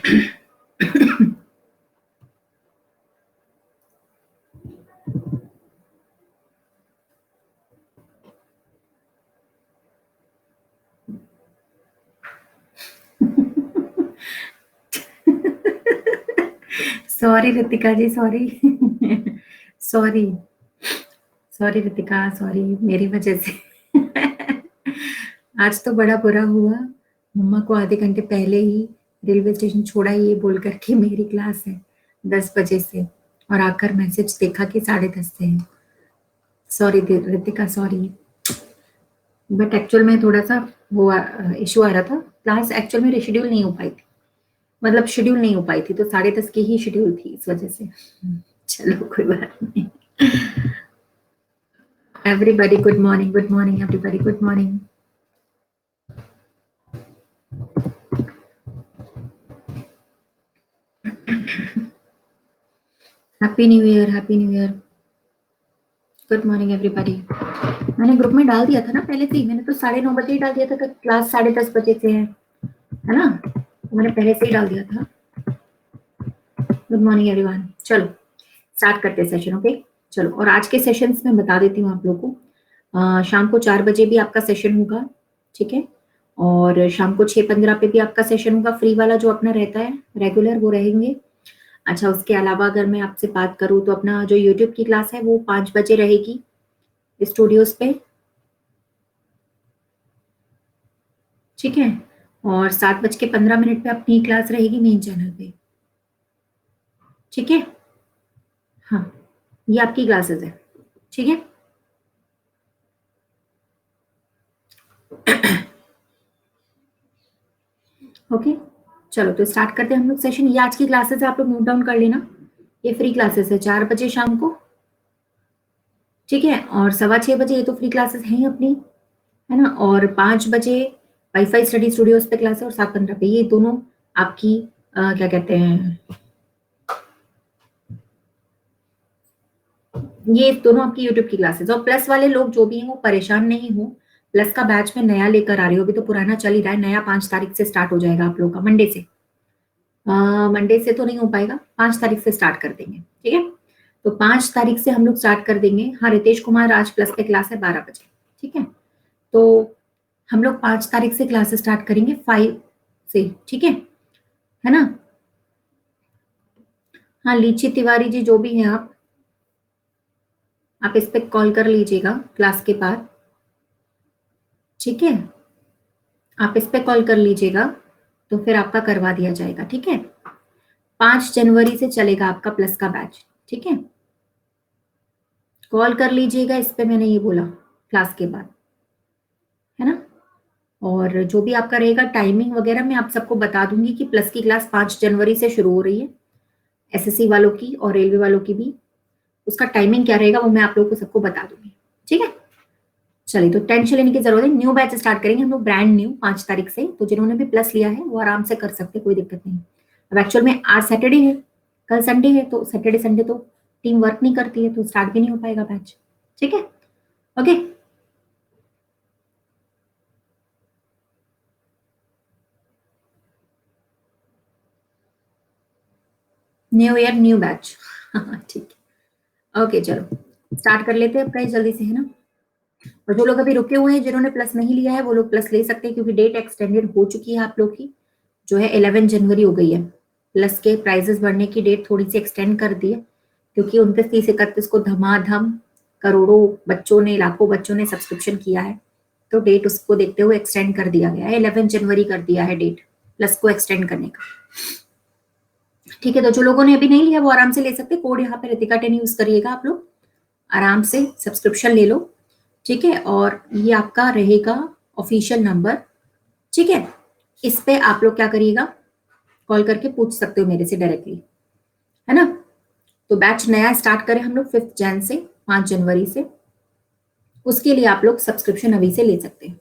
Sorry Ritika ji, sorry. Sorry sorry Ritika, sorry मेरी वजह से। आज तो बड़ा बुरा हुआ। मम्मा को आधे घंटे पहले ही रेलवे स्टेशन छोड़ा, ये बोल कर के मेरी क्लास है 10 बजे से, और आकर मैसेज देखा कि 10:30 से है। Sorry Ritika, sorry. But actual में थोड़ा सा वो इशू आ रहा था। क्लास एक्चुअल में रिशेड्यूल नहीं हो पाई थी, मतलब शेड्यूल नहीं हो पाई थी, तो 10:30 की ही शेड्यूल थी इस वजह से। चलो कोई बात नहीं। Everybody good morning, good morning everybody, good morning. Happy new year, happy new year. Good morning everybody. मैंने ग्रुप में डाल दिया था ना पहले से ही, मैंने तो 9:30 बजे ही डाल दिया था कि क्लास 10:30 बजे से है ना, तो मैंने पहले से ही डाल दिया था। Good morning everyone. चलो स्टार्ट करते हैं सेशन, ओके। चलो, और आज के सेशंस में बता देती हूँ आप लोगों को। शाम को 4 बजे भी आपका सेशन होगा, ठीक है, और शाम को 6:15 पे भी आपका सेशन होगा, फ्री वाला जो अपना रहता है रेगुलर, वो रहेंगे। अच्छा, उसके अलावा अगर मैं आपसे बात करूँ तो अपना जो यूट्यूब की क्लास है वो 5 बजे रहेगी स्टूडियोज पे, ठीक है, और 7:15 पे अपनी क्लास रहेगी मेन चैनल पे, ठीक है। हाँ, ये आपकी क्लासेस है, ठीक है। ओके, चलो तो स्टार्ट करते हैं हम लोग सेशन। ये आज की क्लासेस है, आप लोग नोट डाउन कर लेना। ये फ्री क्लासेस है 4 बजे शाम को, ठीक है, और 6:15 ये तो फ्री क्लासेस हैं ही अपनी, है ना, और 5 बजे वाईफाई स्टडी स्टूडियोज पे क्लास है, और 7:15 पे, ये दोनों आपकी क्या कहते हैं, ये दोनों आपकी यूट्यूब की क्लासेस। और प्लस वाले लोग जो भी हैं वो परेशान नहीं हो, प्लस का बैच में नया लेकर आ रही हूँ, अभी तो पुराना चल ही रहा है, नया 5 तारीख से स्टार्ट हो जाएगा आप लोग का, मंडे से। मंडे से तो नहीं हो पाएगा, 5 तारीख से स्टार्ट कर देंगे, ठीक है। तो 5 तारीख से हम लोग स्टार्ट कर देंगे। हाँ, रितेश कुमार आज प्लस पे क्लास है 12 बजे, ठीक है। तो हम लोग 5 तारीख से क्लास स्टार्ट करेंगे 5 से, ठीक है ना। हाँ, लीची तिवारी जी जो भी हैं आप इस पे कॉल कर लीजिएगा क्लास के बाद, ठीक है। आप इस पे कॉल कर लीजिएगा तो फिर आपका करवा दिया जाएगा, ठीक है। 5 जनवरी से चलेगा आपका प्लस का बैच, ठीक है। कॉल कर लीजिएगा इस पे, मैंने ये बोला क्लास के बाद, है ना। और जो भी आपका रहेगा टाइमिंग वगैरह मैं आप सबको बता दूंगी कि प्लस की क्लास 5 जनवरी से शुरू हो रही है, एसएससी वालों की और रेलवे वालों की भी। उसका टाइमिंग क्या रहेगा वो मैं आप लोगों को सबको बता दूंगी, ठीक है। चलिए, तो टेंशन लेने की जरूरत है, न्यू बैच स्टार्ट करेंगे हम लोग ब्रांड न्यू 5 तारीख से। तो जिन्होंने भी प्लस लिया है वो आराम से कर सकते हैं, कोई दिक्कत नहीं। अब एक्चुअल में आज सैटरडे है, कल संडे है, तो सैटरडे संडे तो टीम वर्क नहीं करती है, तो स्टार्ट भी नहीं हो पाएगा बैच, ठीक है, okay. New year new batch. ठीक है, ओके, चलो स्टार्ट कर लेते हैं प्राइस जल्दी से, है ना। और जो लोग अभी रुके हुए हैं जिन्होंने प्लस नहीं लिया है वो लोग प्लस ले सकते हैं, क्योंकि डेट एक्सटेंडेड हो चुकी है आप लोग की, जो है 11 जनवरी हो गई है। प्लस के प्राइजेस बढ़ने की डेट थोड़ी सी एक्सटेंड कर दी है, क्योंकि 29, 30, 31 को धमाधम करोड़ों बच्चों ने, लाखों बच्चों ने सब्सक्रिप्शन किया है, तो डेट उसको देखते हुए एक्सटेंड कर दिया गया है, 11 जनवरी कर दिया है डेट प्लस को एक्सटेंड करने का, ठीक है। तो जो लोगों ने अभी नहीं लिया वो आराम से ले सकते, कोड यहाँ पे रितिका 10 यूज करिएगा, आप लोग आराम से सब्सक्रिप्शन ले लो, ठीक है। और ये आपका रहेगा ऑफिशियल नंबर, ठीक है। इस पे आप लोग क्या करिएगा, कॉल करके पूछ सकते हो मेरे से डायरेक्टली, है ना। तो बैच नया स्टार्ट करें हम लोग 5 जन से, 5 जनवरी से, उसके लिए आप लोग सब्सक्रिप्शन अभी से ले सकते हैं।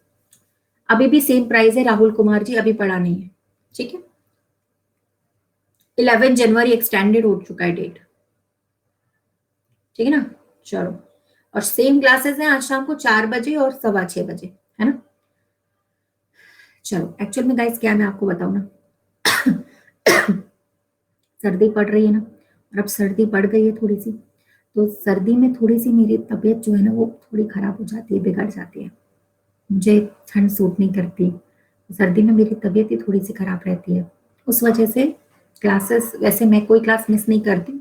अभी भी सेम प्राइस है राहुल कुमार जी, अभी पड़ा नहीं है, ठीक है। 11 जनवरी एक्सटेंडेड हो चुका है डेट, ठीक है ना। चलो, और सेम क्लासेस हैं आज शाम को 4 बजे और 6:15 बजे, है ना। चलो, एक्चुअल में गाइस क्या मैं आपको बताऊं ना, सर्दी पड़ रही है ना, और अब सर्दी बढ़ गई है थोड़ी सी, तो सर्दी में थोड़ी सी मेरी तबीयत जो है ना वो थोड़ी खराब हो जाती है, बिगड़ जाती है। मुझे ठंड सूट नहीं करती, सर्दी में मेरी तबीयत ही थोड़ी सी खराब रहती है। उस वजह से क्लासेस, वैसे मैं कोई क्लास मिस नहीं करती,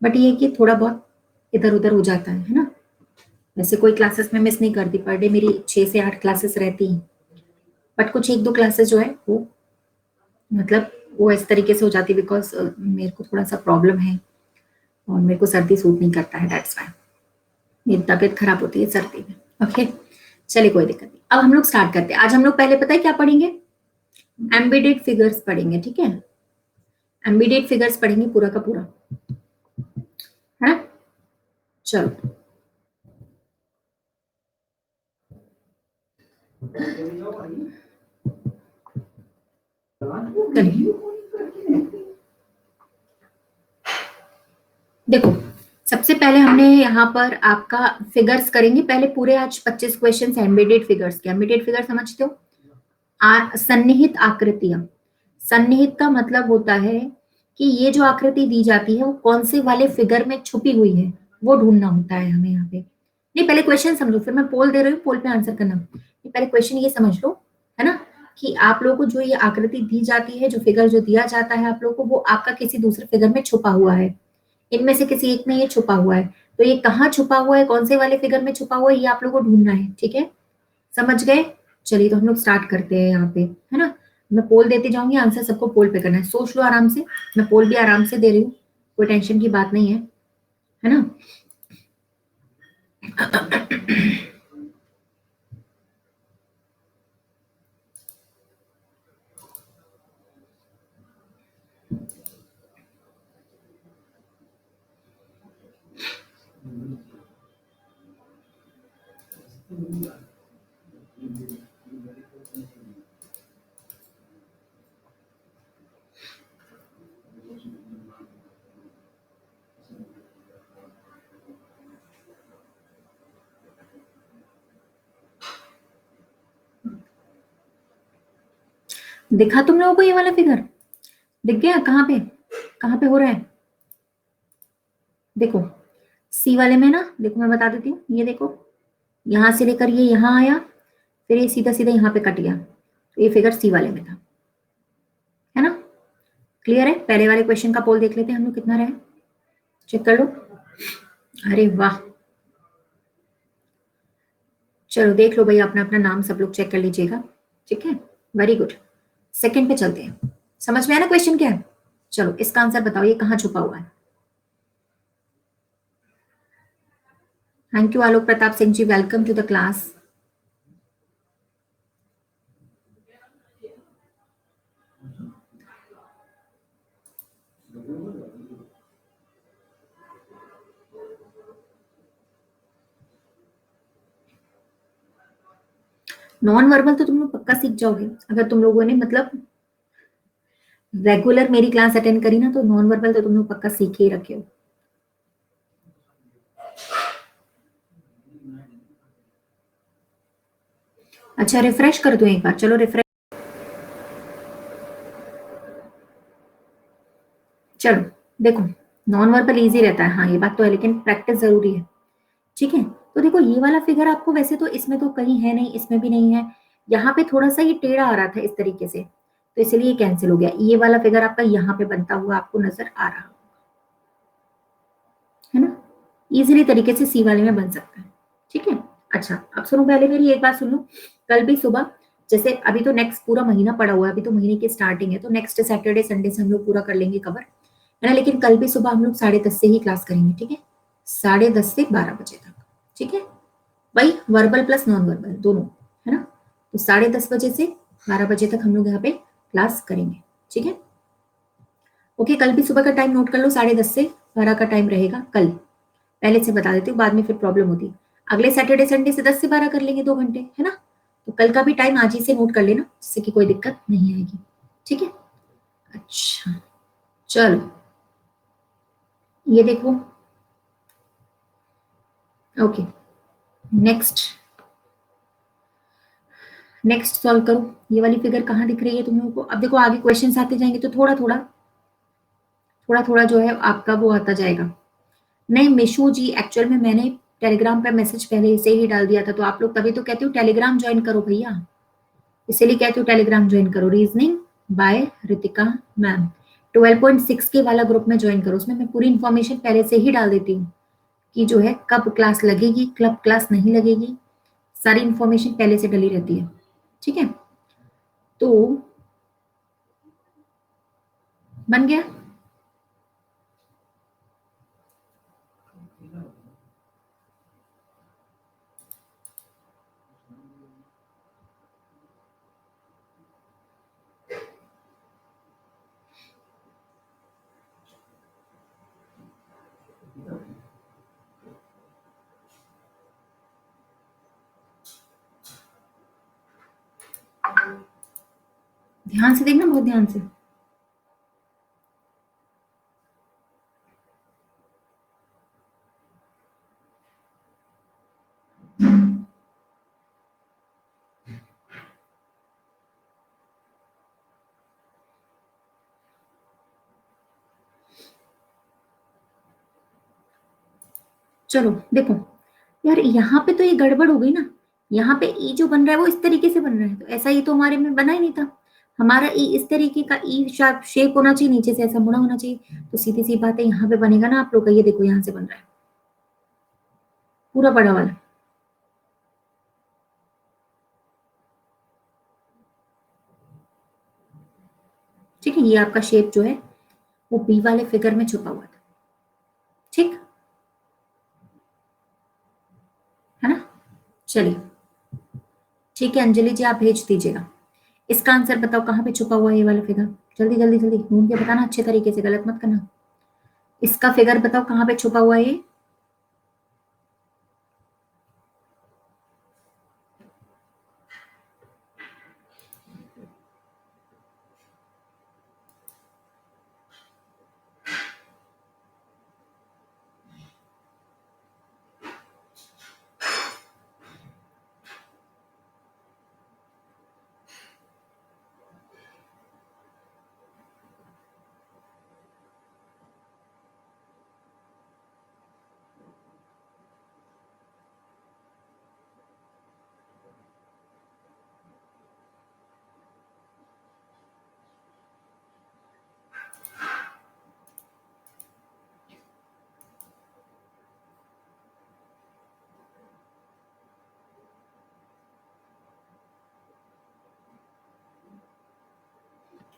बट ये कि थोड़ा बहुत इधर उधर हो जाता है ना। वैसे कोई क्लासेस में मिस नहीं करती, पर डे मेरी 6 से 8 क्लासेस रहती हैं, बट कुछ एक दो क्लासेस जो है वो मतलब वो इस तरीके से हो जाती है बिकॉज मेरे को थोड़ा सा प्रॉब्लम है और मेरे को सर्दी सूट नहीं करता है, दैट्स व्हाई मेरी तबीयत खराब होती है सर्दी में। ओके, चलिए कोई दिक्कत नहीं। अब हम लोग स्टार्ट करते हैं। आज हम लोग पहले पता है क्या पढ़ेंगे? एम्बेडेड फिगर्स पढ़ेंगे, ठीक है? एम्बेडेड फिगर्स पढ़ेंगे पूरा का पूरा, है ना? चलो चलिए, देखो सबसे पहले हमने यहाँ पर आपका फिगर्स करेंगे। पहले पूरे आज 25 क्वेश्चन एम्बेडेड फिगर्स के। एम्बेडेड फिगर समझते हो? सन्निहित आकृतियां। सन्निहित का मतलब होता है कि ये जो आकृति दी जाती है वो कौन से वाले फिगर में छुपी हुई है, वो ढूंढना होता है हमें यहाँ पे। नहीं, पहले क्वेश्चन समझो, फिर मैं पोल दे रही हूँ, पोल पे आंसर करना। पहले क्वेश्चन ये समझ लो, है ना, कि आप लोगों को जो ये आकृति दी जाती है, जो फिगर जो दिया जाता है आप लोगों को, वो आपका किसी दूसरे फिगर में छुपा हुआ है। इनमें से किसी एक में ये छुपा हुआ है, तो ये कहाँ छुपा हुआ है, कौन से वाले फिगर में छुपा हुआ है, ये आप लोगों को ढूंढना है। ठीक है, समझ गए? चलिए तो हम लोग स्टार्ट करते हैं यहाँ पे, है ना। मैं पोल देती जाऊंगी, आंसर सबको पोल पे करना है। सोच लो आराम से, मैं पोल भी आराम से दे रही हूँ, कोई टेंशन की बात नहीं है ना। दिखा तुम लोगों को ये वाला फिगर? दिख गया? कहाँ पे हो रहा है? देखो सी वाले में ना, देखो मैं बता देती हूँ, ये देखो यहां से लेकर ये यहाँ आया, फिर ये सीधा सीधा यहाँ पे कट गया, तो ये फिगर सी वाले में था, है ना। क्लियर है? पहले वाले क्वेश्चन का पोल देख लेते हैं हम लोग, कितना रहे, चेक कर लो। अरे वाह, चलो देख लो भाई, अपना अपना नाम सब लोग चेक कर लीजिएगा, ठीक है, वेरी गुड। सेकंड पे चलते हैं। समझ में आया ना क्वेश्चन क्या है? चलो इसका आंसर बताओ, ये कहाँ छुपा हुआ है? Thank you Alok Pratap Singh ji, welcome to the class. Non verbal तो तुम लोग पक्का सीख जाओगे अगर तुम लोगों ने मतलब रेगुलर मेरी क्लास अटेंड करी ना, तो नॉन वर्बल तो तुम लोग पक्का सीख ही रखे हो। अच्छा रिफ्रेश कर दो एक बार, चलो रिफ्रेश। चलो देखो, नॉन वर्बल इजी रहता है, हाँ ये बात तो है, लेकिन प्रैक्टिस जरूरी है। ठीक है, तो देखो ये वाला फिगर आपको, वैसे तो इसमें तो कहीं है नहीं, इसमें भी नहीं है, यहाँ पे थोड़ा सा ये टेढ़ा आ रहा था इस तरीके से, तो इसलिए कैंसिल हो गया। ये वाला फिगर आपका यहाँ पे बनता हुआ आपको नजर आ रहा है ना, इजीली तरीके से सी वाले में बन सकता है। ठीक है, अच्छा अब सुनो, पहले मेरी एक बात सुन लो। कल भी सुबह, जैसे अभी तो नेक्स्ट पूरा महीना पड़ा हुआ है, अभी तो महीने की स्टार्टिंग है, तो नेक्स्ट सैटरडे संडे से हम लोग पूरा कर लेंगे कवर, है ना। लेकिन कल भी सुबह हम लोग 10:30 से ही क्लास करेंगे, ठीक है, 10:30 से 12 बजे तक, ठीक है। वही वर्बल प्लस नॉन वर्बल दोनों, है ना। तो 10:30 बजे से 12 बजे तक हम लोग यहाँ पे क्लास करेंगे, ठीक है। ओके, कल भी सुबह का टाइम नोट कर लो, 10:30 से 12 का टाइम रहेगा कल। पहले से बता देती हूँ, बाद में फिर प्रॉब्लम होती है। अगले सैटरडे संडे से 10 से 12 कर लेंगे, 2 घंटे, है ना। तो कल का भी टाइम आज ही से नोट कर लेना, जिससे कि कोई दिक्कत नहीं आएगी, ठीक है। अच्छा चलो ये देखो, ओके नेक्स्ट, नेक्स्ट सॉल्व करो। ये वाली फिगर कहाँ दिख रही है तुम लोगों को? अब देखो आगे क्वेश्चंस आते जाएंगे तो थोड़ा थोड़ा थोड़ा थोड़ा जो है आपका वो आता जाएगा। नहीं मिशू जी, एक्चुअल में मैंने टेलीग्राम पे मैसेज पहले से ही डाल दिया था, तो आप लोग तभी तो कहते हो टेलीग्राम ज्वाइन करो भैया, इसीलिए कहती हूँ टेलीग्राम ज्वाइन करो। रीजनिंग बाय रितिका मैम 12.6 के वाला ग्रुप में ज्वाइन करो, उसमें मैं पूरी इन्फॉर्मेशन पहले से ही डाल देती हूँ कि जो है कब क्लास लगेगी, कब क्लास नहीं लगेगी, सारी इन्फॉर्मेशन पहले से डली रहती है। ठीक है, तो बन गया। ध्यान से देखना, बहुत ध्यान से। चलो देखो यार, यहाँ पे तो ये गड़बड़ हो गई ना, यहाँ पे ई जो बन रहा है वो इस तरीके से बन रहा है, तो ऐसा ई तो हमारे में बना ही नहीं था। हमारा ई इस तरीके का ई शेप होना चाहिए, नीचे से ऐसा मुड़ा होना चाहिए, तो सीधी सी बात है यहाँ पे बनेगा ना आप लोग का, ये देखो यहाँ से बन रहा है पूरा बड़ा वाला। ठीक है, ये आपका शेप जो है वो बी वाले फिगर में छुपा हुआ था। ठीक है ना, चलिए ठीक है, अंजलि जी आप भेज दीजिएगा। इसका आंसर बताओ कहाँ पे छुपा हुआ है ये वाला फिगर, जल्दी जल्दी जल्दी ढूंढ के बताना, अच्छे तरीके से, गलत मत करना। इसका फिगर बताओ कहाँ पे छुपा हुआ है ये।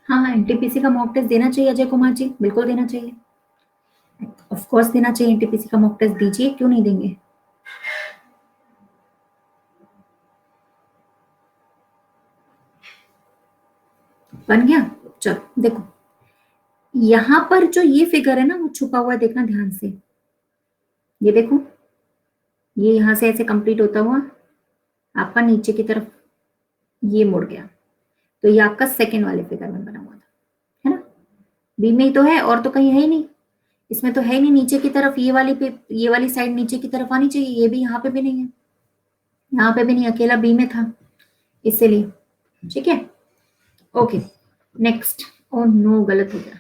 हाँ हाँ, एनटीपीसी का मॉक टेस्ट देना चाहिए अजय कुमार जी, बिल्कुल देना चाहिए, ऑफ कोर्स देना चाहिए, एनटीपीसी का मॉक टेस्ट दीजिए, क्यों नहीं देंगे। बन गया। चलो देखो, यहाँ पर जो ये फिगर है ना वो छुपा हुआ है, देखना ध्यान से, ये देखो, ये यहाँ से ऐसे कंप्लीट होता हुआ आपका नीचे की तरफ ये मुड़ गया, तो ये आपका सेकेंड वाले फिगर में बना हुआ था, है ना, बी में ही तो है, और तो कहीं है ही नहीं, इसमें तो है ही नहीं, नीचे की तरफ ये वाली पे, ये वाली साइड नीचे की तरफ आनी चाहिए, ये भी यहाँ पे भी नहीं है, यहाँ पे भी नहीं, अकेला बी में था इसीलिए। ठीक है, ओके नेक्स्ट। ओ नो, गलत हो गया।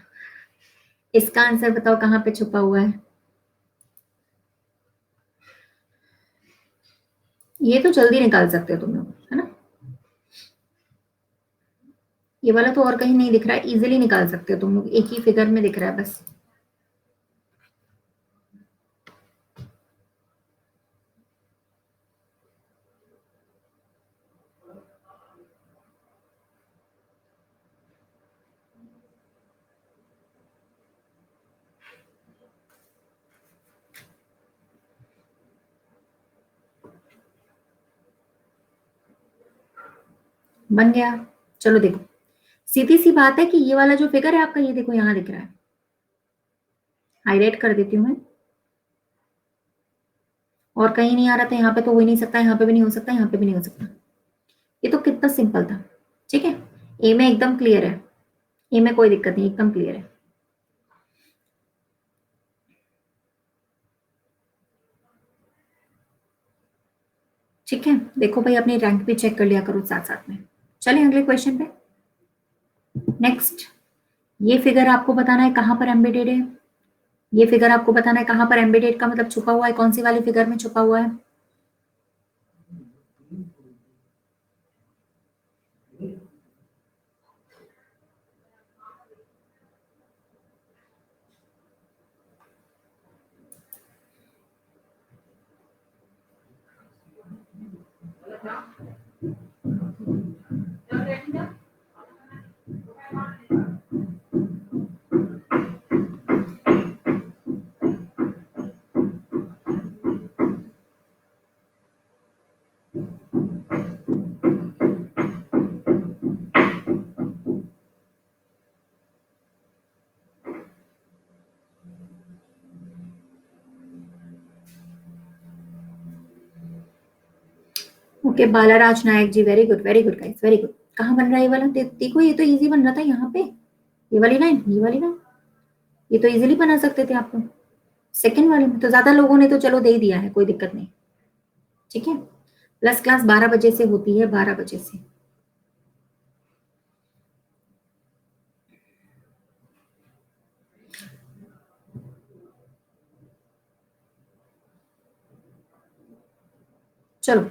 इसका आंसर बताओ कहाँ पे छुपा हुआ है। ये तो जल्दी निकाल सकते हो तुम लोग, है ना, ये वाला तो और कहीं नहीं दिख रहा है, इजीली निकाल सकते हो तुम लोग, एक ही फिगर में दिख रहा है बस। बन गया। चलो देखो, सीधी सी बात है कि ये वाला जो फिगर है आपका, ये देखो यहाँ दिख रहा है, हाईलाइट कर देती हूँ मैं, और कहीं नहीं आ रहा था, यहाँ पे तो हो ही नहीं सकता, यहाँ पे भी नहीं हो सकता, यहाँ पे भी नहीं हो सकता, ये तो कितना सिंपल था। ठीक है, ए में एकदम क्लियर है, ए में कोई दिक्कत नहीं, एकदम क्लियर है। ठीक है, देखो भाई अपनी रैंक भी चेक कर लिया करो साथ साथ में। चलिए अगले क्वेश्चन पे, नेक्स्ट। ये फिगर आपको बताना है कहां पर एम्बेडेड है, ये फिगर आपको बताना है कहां पर एम्बेडेड का मतलब छुपा हुआ है, कौन सी वाली फिगर में छुपा हुआ है। Okay Balaraj Nayak ji, very good guys, very good. कहाँ बन रहा है ये वाला, देखो ये तो इजी बन रहा था यहाँ पे, ये वाली लाइन, ये वाली लाइन, ये तो इजीली बना सकते थे आप लोग। सेकंड वाले में तो ज्यादा लोगों ने तो चलो दे ही दिया है, कोई दिक्कत नहीं। ठीक है, प्लस क्लास 12 बजे से होती है, 12 बजे से। चलो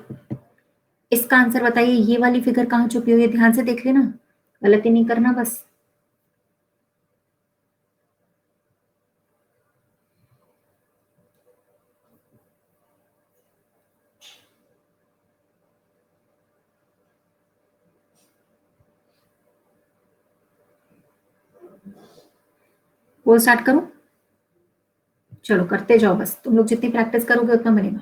इसका आंसर बताइए, ये वाली फिगर कहाँ छुपी हुई है, ध्यान से देख लेना, गलती नहीं करना बस। वो स्टार्ट करो, चलो करते जाओ बस, तुम लोग जितनी प्रैक्टिस करोगे उतना बनेगा।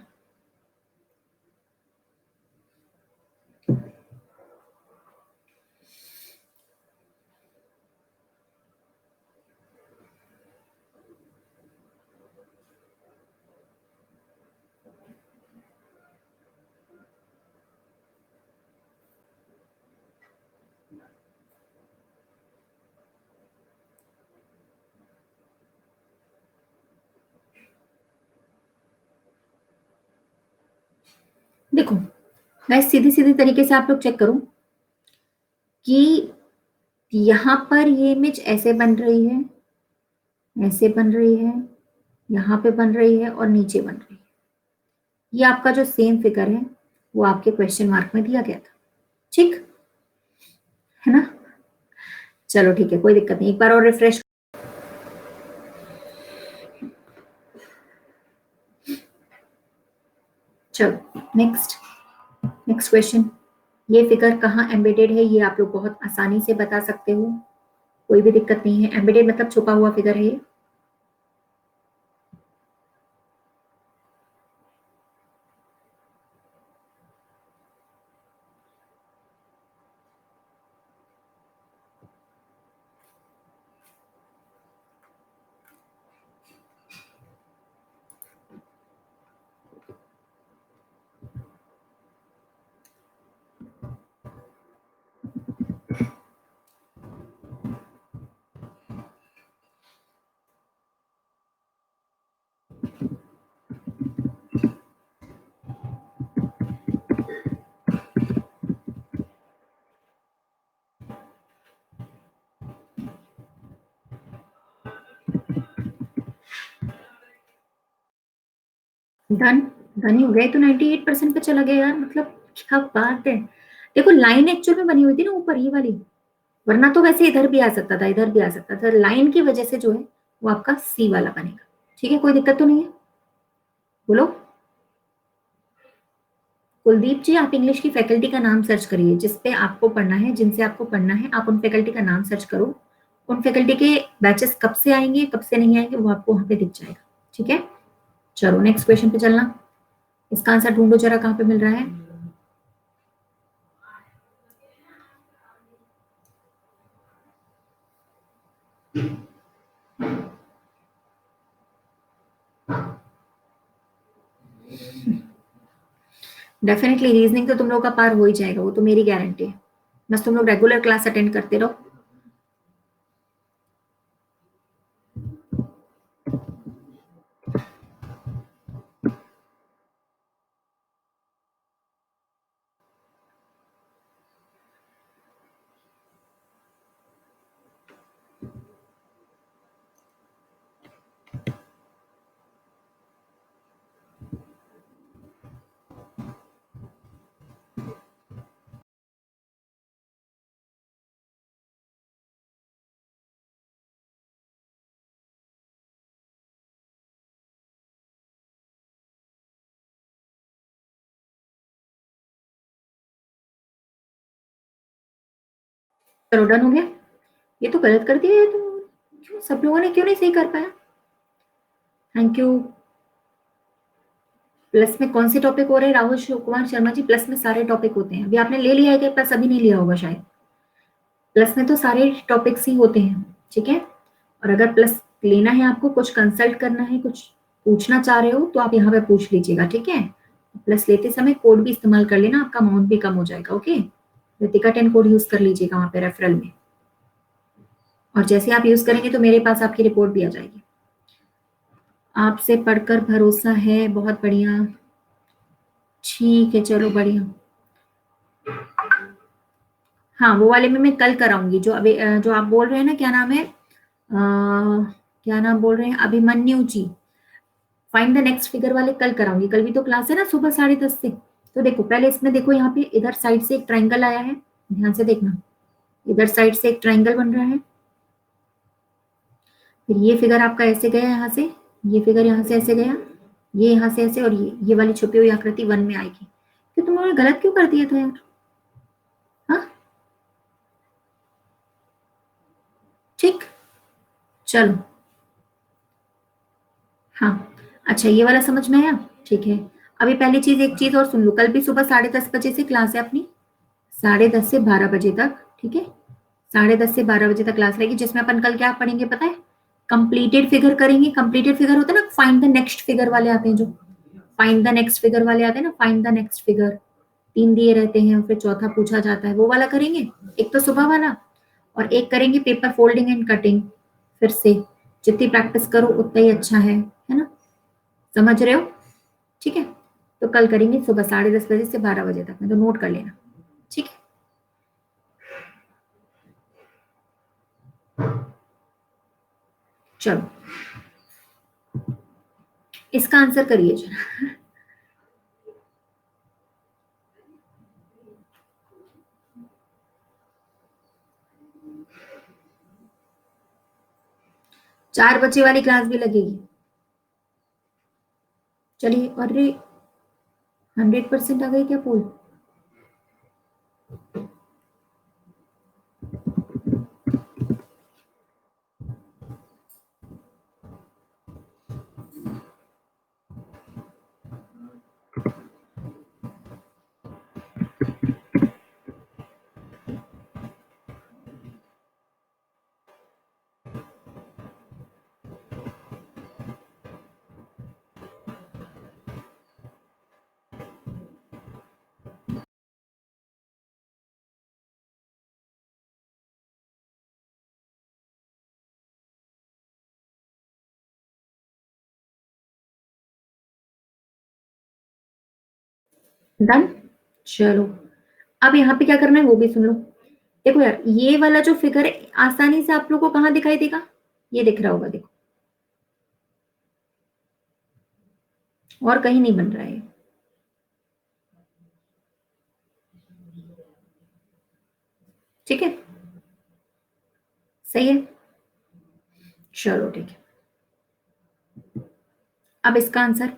देखो गाइस, सीधी सीधी तरीके से आप लोग चेक करो कि यहां पर ये इमेज ऐसे बन रही है, ऐसे बन रही है, यहाँ पे बन रही है और नीचे बन रही है। ये आपका जो सेम फिगर है वो आपके क्वेश्चन मार्क में दिया गया था, ठीक है ना। चलो ठीक है, कोई दिक्कत नहीं, एक बार और रिफ्रेश। चलो नेक्स्ट, नेक्स्ट क्वेश्चन। ये फिगर कहाँ एम्बेडेड है, ये आप लोग बहुत आसानी से बता सकते हो, कोई भी दिक्कत नहीं है। एम्बेडेड मतलब छुपा हुआ फिगर है ये। डन, डन ही हो गया, तो 98% पे चला गया यार, मतलब क्या बात है। देखो लाइन एक्चुअल में बनी हुई थी ना ऊपर ये वाली, वरना तो वैसे इधर भी आ सकता था, इधर भी आ सकता था, लाइन की वजह से जो है वो आपका सी वाला बनेगा। ठीक है, कोई दिक्कत तो नहीं है, बोलो। कुलदीप जी, आप इंग्लिश की फैकल्टी का नाम सर्च करिए, जिसपे आपको पढ़ना है, जिनसे आपको पढ़ना है, आप उन फैकल्टी का नाम सर्च करो। उन फैकल्टी के बैचेस कब से आएंगे, कब से नहीं आएंगे, वो आपको वहां पे दिख जाएगा। ठीक है, चलो नेक्स्ट क्वेश्चन पे चलना। इसका आंसर ढूंढो जरा, कहाँ पे मिल रहा है। डेफिनेटली रीजनिंग तो तुम लोग का पार हो ही जाएगा, वो तो मेरी गारंटी है। बस तुम लोग रेगुलर क्लास अटेंड करते रहो। चलो डन हो गया। ये तो गलत कर दिया, ये तो क्यों सब लोगों ने क्यों नहीं सही कर पाया? Thank you. प्लस में कौन से टॉपिक हो रहे हैं राहुल कुमार शर्मा जी? प्लस में सारे टॉपिक होते हैं। अभी आपने ले लिया है क्या प्लस? अभी नहीं लिया होगा शायद। प्लस में तो सारे टॉपिक्स ही होते हैं, ठीक है। और अगर प्लस लेना है, आपको कुछ कंसल्ट करना है, कुछ पूछना चाह रहे हो, तो आप यहाँ पे पूछ लीजिएगा, ठीक है। प्लस लेते समय कोड भी इस्तेमाल कर लेना, आपका अमाउंट भी कम हो जाएगा। ओके, रितिका 10 कोड यूज कर लीजिएगा वहां पे रेफरल में। और जैसे आप यूज करेंगे तो मेरे पास आपकी रिपोर्ट भी आ जाएगी। आपसे पढ़कर भरोसा है, बहुत बढ़िया, ठीक है, चलो बढ़िया। हाँ, वो वाले में मैं कल कराऊंगी। जो अभी जो आप बोल रहे हैं ना, क्या नाम है, क्या नाम बोल रहे हैं, अभिमन्यु जी। फाइंड द नेक्स्ट फिगर वाले कल कराऊंगी। कल भी तो क्लास है ना सुबह 10:30 से। तो देखो पहले इसमें देखो, यहाँ पे इधर साइड से एक ट्राइंगल आया है, ध्यान से देखना। इधर साइड से एक ट्राइंगल बन रहा है। फिर ये फिगर आपका ऐसे गया यहाँ से, ये फिगर यहाँ से ऐसे गया, ये यहाँ से ऐसे, और ये वाली छुपी हुई आकृति 1 में आएगी। तो तुमने गलत क्यों कर दिया था यार? हाँ, ठीक, चलो। हाँ, अच्छा, ये वाला समझ में आया, ठीक है। अभी पहली चीज, एक चीज और सुन लो, कल भी सुबह 10:30 बजे से क्लास है अपनी, 10:30 से 12 बजे तक, ठीक है। 10:30 से 12 बजे तक क्लास रहेगी, जिसमें अपन कल क्या पढ़ेंगे पता है? कंप्लीटेड फिगर करेंगे। कंप्लीटेड फिगर होता है ना, फाइंड द नेक्स्ट फिगर वाले आते हैं, जो फाइंड द नेक्स्ट फिगर वाले आते हैं ना, फाइंड द नेक्स्ट फिगर, 3 दिए रहते हैं, फिर चौथा पूछा जाता है, वो वाला करेंगे। एक तो सुबह वाला, और एक करेंगे पेपर फोल्डिंग एंड कटिंग। फिर से जितनी प्रैक्टिस करो उतना ही अच्छा है ना? समझ रहे हो? ठीक है, तो कल करेंगे सुबह 10:30 बजे से 12 बजे तक में, तो नोट कर लेना, ठीक है। चलो, इसका आंसर करिए जरा। 4 बजे वाली क्लास भी लगेगी। चलिए, अरे 100% आ गई क्या पोल? डन, चलो। अब यहाँ पे क्या करना है वो भी सुन लो। देखो यार, ये वाला जो फिगर है, आसानी से आप लोग को कहाँ दिखाई देगा? ये दिख रहा होगा, देखो, और कहीं नहीं बन रहा है, ठीक है, सही है, चलो ठीक है। अब इसका आंसर,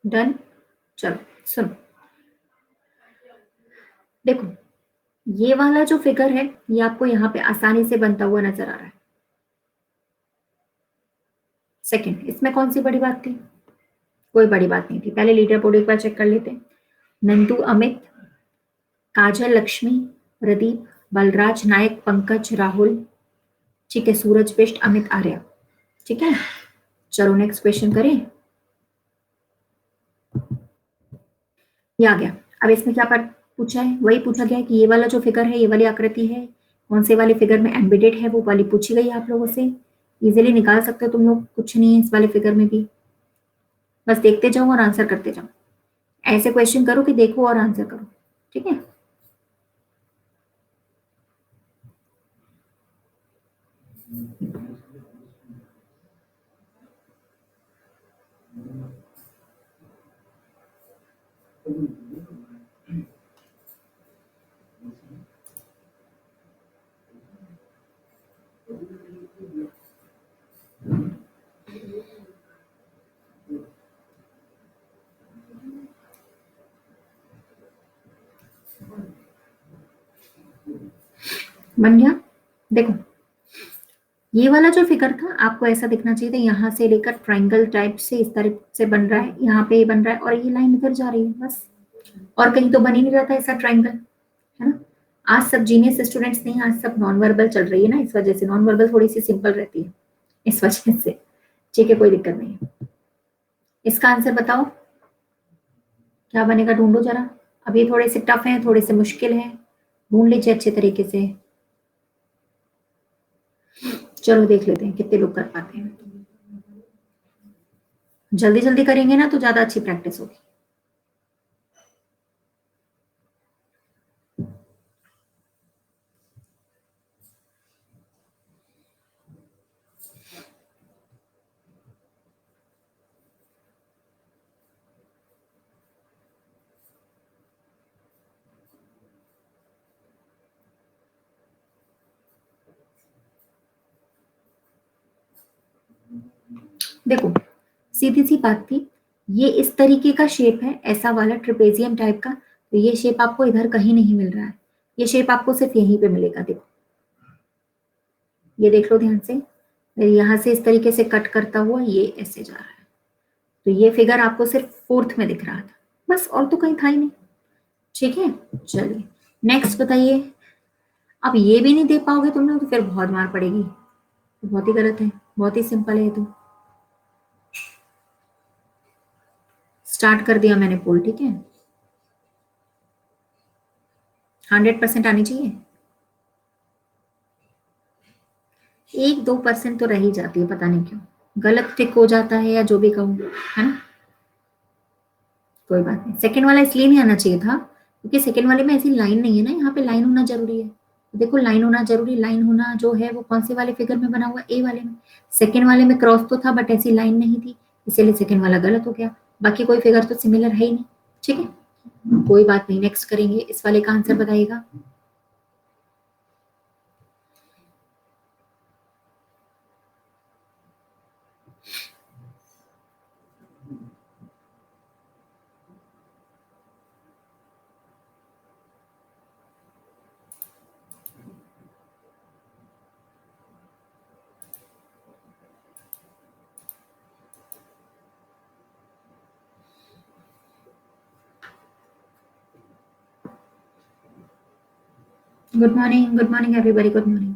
डन, चलो सुनो। देखो, ये वाला जो फिगर है, ये आपको यहाँ पे आसानी से बनता हुआ नजर आ रहा है। सेकंड, इसमें कौन सी बड़ी बात थी? कोई बड़ी बात नहीं थी। पहले लीडर बोर्ड एक बार चेक कर लेते हैं। नंदू, अमित, काजल, लक्ष्मी, प्रदीप, बलराज, नायक, पंकज, राहुल, ठीक है, सूरज, बिष्ट, अमित, आर्या, ठीक है। चलो नेक्स्ट क्वेश्चन करें। ये आ गया। अब इसमें क्या पूछा है, वही पूछा गया है कि ये वाला जो फिगर है, ये वाली आकृति है, कौन से वाले फिगर में एम्बेडेड है, वो वाली पूछी गई है आप लोगों से। इजीली निकाल सकते हो तुम लोग, कुछ नहीं है इस वाले फिगर में भी। बस देखते जाओ और आंसर करते जाओ। ऐसे क्वेश्चन करो कि देखो और आंसर करो, ठीक है। बन गया। देखो, ये वाला जो फिगर था आपको ऐसा दिखना चाहिए था, यहाँ से लेकर ट्राइंगल टाइप से इस तरह से बन रहा है, यहाँ पे बन रहा है और ये लाइन इधर जा रही है बस। और कहीं तो बन ही नहीं रहा था ऐसा ट्राइंगल, है ना। आज सब जीनियस स्टूडेंट्स नहीं, आज सब नॉन वर्बल चल रही है ना, इस वजह से नॉन वर्बल थोड़ी सी सिंपल रहती है, इस वजह से। ठीक है, कोई दिक्कत नहीं है। इसका आंसर बताओ क्या बनेगा, ढूंढो जरा। अब ये थोड़े से टफ हैं, थोड़े से मुश्किल हैं, ढूंढ लीजिए अच्छे तरीके से। चलो देख लेते हैं कितने लोग कर पाते हैं। जल्दी जल्दी करेंगे ना तो ज्यादा अच्छी प्रैक्टिस होगी। देखो, सीधी सी बात थी, ये इस तरीके का शेप है, ऐसा वाला ट्रिपेजियम टाइप का, तो ये शेप आपको इधर कहीं नहीं मिल रहा है, ये शेप आपको सिर्फ यहीं पे मिलेगा। देखो, ये देख लो ध्यान से, यहाँ से इस तरीके से कट करता हुआ ये ऐसे जा रहा है, तो ये फिगर आपको सिर्फ फोर्थ में दिख रहा था बस, और तो कहीं था ही नहीं। ठीक है, चलिए नेक्स्ट बताइए। अब ये भी नहीं दे पाओगे तुम लोग तो फिर बहुत मार पड़ेगी, तो बहुत ही गलत है, बहुत ही सिंपल है ये तो। स्टार्ट कर दिया मैंने पोल, ठीक है। 100% आनी चाहिए, 1-2% तो रह ही जाती है, पता नहीं क्यों गलत टिक हो जाता है या जो भी कहूँ, है ना। कोई बात नहीं, सेकंड वाला इसलिए नहीं आना चाहिए था क्योंकि सेकंड वाले में ऐसी लाइन नहीं है ना, यहाँ पे लाइन होना जरूरी है। देखो लाइन होना जरूरी, लाइन होना जो है वो कौन से वाले फिगर में बना हुआ, ए वाले में। सेकंड वाले में क्रॉस तो था बट ऐसी लाइन नहीं थी, इसीलिए सेकंड वाला गलत हो गया। बाकी कोई फिगर तो सिमिलर है ही नहीं, ठीक है। कोई बात नहीं, नेक्स्ट करेंगे। इस वाले का आंसर बताइएगा। Good morning everybody, good morning.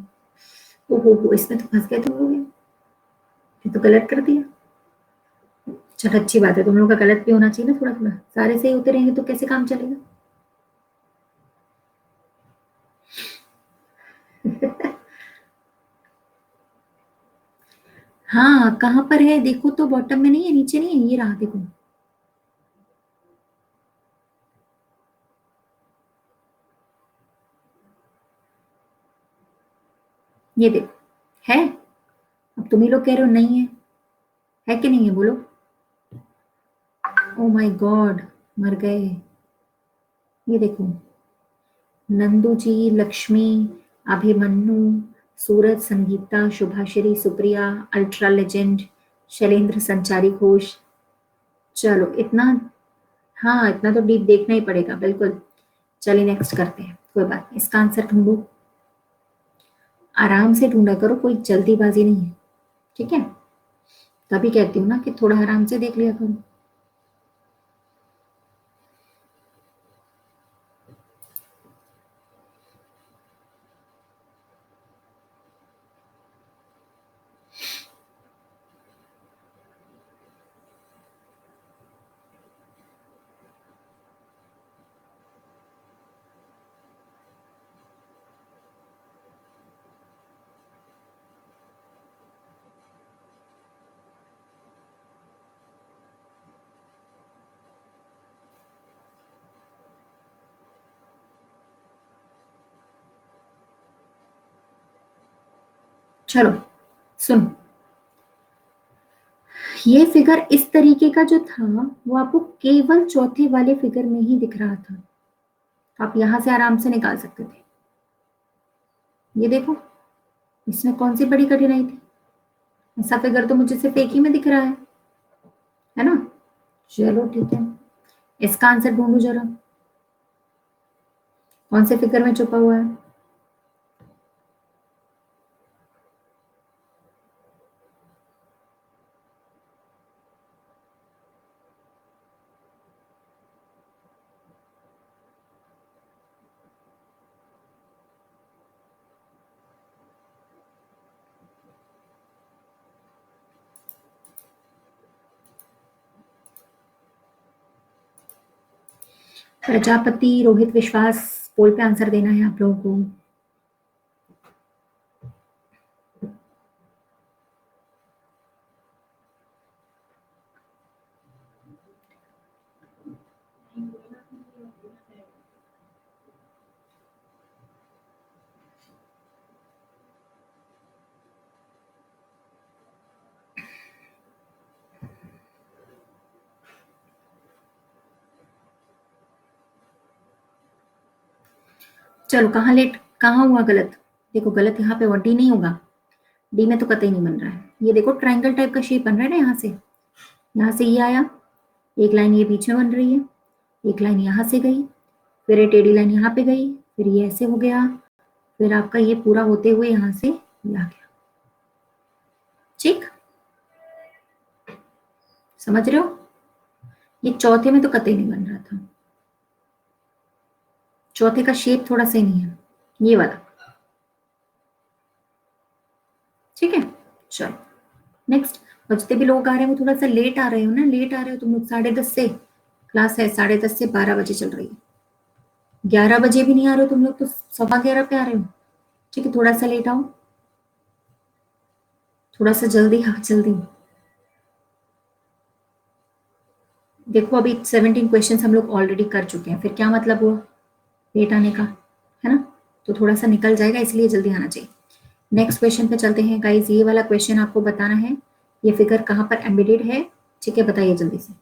ओहो, इसमें तो फंस गए तुम लोग, ये तो गलत कर दिया। चलो अच्छी बात है, तुम लोगों का गलत भी होना चाहिए ना, थोड़ा थोड़ा, सारे सही होते रहेंगे तो कैसे काम चलेगा। हाँ, कहाँ पर है देखो तो, बॉटम में नहीं है, नीचे नहीं है, ये रहा देखो। ये देखो, है। अब तुम ही लोग कह रहे हो नहीं है कि नहीं है, बोलो। ओ माय गॉड, मर गए। ये देखो, नंदू जी, लक्ष्मी, अभिमन्यु, सूरज, संगीता, शुभाश्री, सुप्रिया, अल्ट्रा लेजेंड, शैलेंद्र, संचारी घोष। चलो इतना, हाँ इतना तो डीप देखना ही पड़ेगा बिल्कुल। चलिए नेक्स्ट करते हैं, कोई बात नहीं, इसका आंसर ढूंढो, आराम से ढूंढा करो, कोई जल्दीबाजी नहीं है, ठीक है। तभी कहती हूँ ना कि थोड़ा आराम से देख लिया करो। चलो सुन, ये फिगर इस तरीके का जो था वो आपको केवल चौथे वाले फिगर में ही दिख रहा था, आप यहां से आराम से निकाल सकते थे। ये देखो, इसमें कौन सी बड़ी कठिनाई थी? ऐसा फिगर तो मुझे सिर्फ एक ही में दिख रहा है ना? चलो ठीक है, इसका आंसर ढूंढो जरा, कौन से फिगर में छुपा हुआ है? प्रजापति, रोहित, विश्वास, पोल पे आंसर देना है आप लोगों को। चलो, कहाँ लेट, कहाँ हुआ गलत? देखो गलत यहाँ पे, डी नहीं होगा, डी में तो कतई नहीं बन रहा है। ये देखो ट्रायंगल टाइप का शेप बन रहा है ना, यहाँ से ये आया, एक लाइन ये बीच में बन रही है, एक लाइन यहाँ से गई, फिर ये टेढ़ी लाइन यहाँ पे गई, फिर ये ऐसे हो गया, फिर आपका ये पूरा होते हुए यहाँ से ये आ गया। ठीक, समझ रहे हो? ये चौथे में तो कतई नहीं बन रहा था, चौथे का शेप थोड़ा सही नहीं है, ये वाला। ठीक है, चलो नेक्स्ट। बचते भी लोग आ रहे हैं, वो थोड़ा सा लेट आ रहे हो ना, लेट आ रहे हो तुम लोग। 10:30 से क्लास है, 10:30 से 12 बजे चल रही है, 11 बजे भी नहीं आ रहे हो तुम लोग, तो 11:15 पे आ रहे हो। ठीक है, थोड़ा सा लेट आओ, थोड़ा सा जल्दी, हाँ जल्दी। देखो अभी 17 क्वेश्चन हम लोग ऑलरेडी कर चुके हैं, फिर क्या मतलब हुआ लेट आने का, है ना? तो थोड़ा सा निकल जाएगा, इसलिए जल्दी आना चाहिए। नेक्स्ट क्वेश्चन पे चलते हैं गाइज। ये वाला क्वेश्चन आपको बताना है ये फिगर कहाँ पर एम्बेडेड है। ठीक है, बताइए जल्दी से।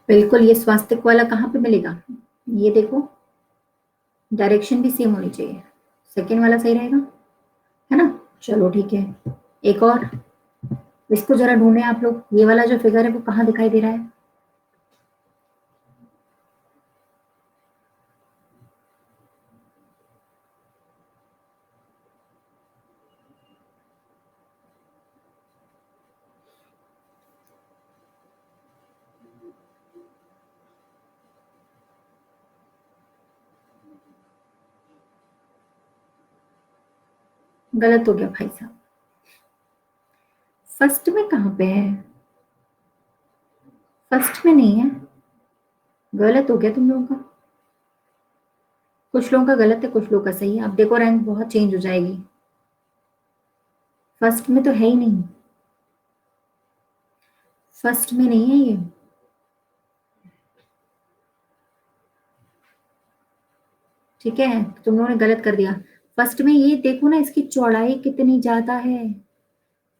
बिल्कुल, ये स्वास्तिक वाला कहाँ पे मिलेगा? ये देखो, डायरेक्शन भी सेम होनी चाहिए, सेकेंड वाला सही रहेगा, है ना? चलो ठीक है, एक और, इसको जरा ढूंढे आप लोग, ये वाला जो फिगर है वो कहाँ दिखाई दे रहा है? गलत हो गया भाई साहब, फर्स्ट में कहाँ पे है? फर्स्ट में नहीं है, गलत हो गया तुम लोगों का। कुछ लोगों का गलत है, कुछ लोगों का सही है। अब देखो रैंक बहुत चेंज हो जाएगी, फर्स्ट में तो है ही नहीं, फर्स्ट में नहीं है ये। ठीक है, तुम लोगों ने गलत कर दिया। फर्स्ट में ये देखो ना, इसकी चौड़ाई कितनी ज्यादा है।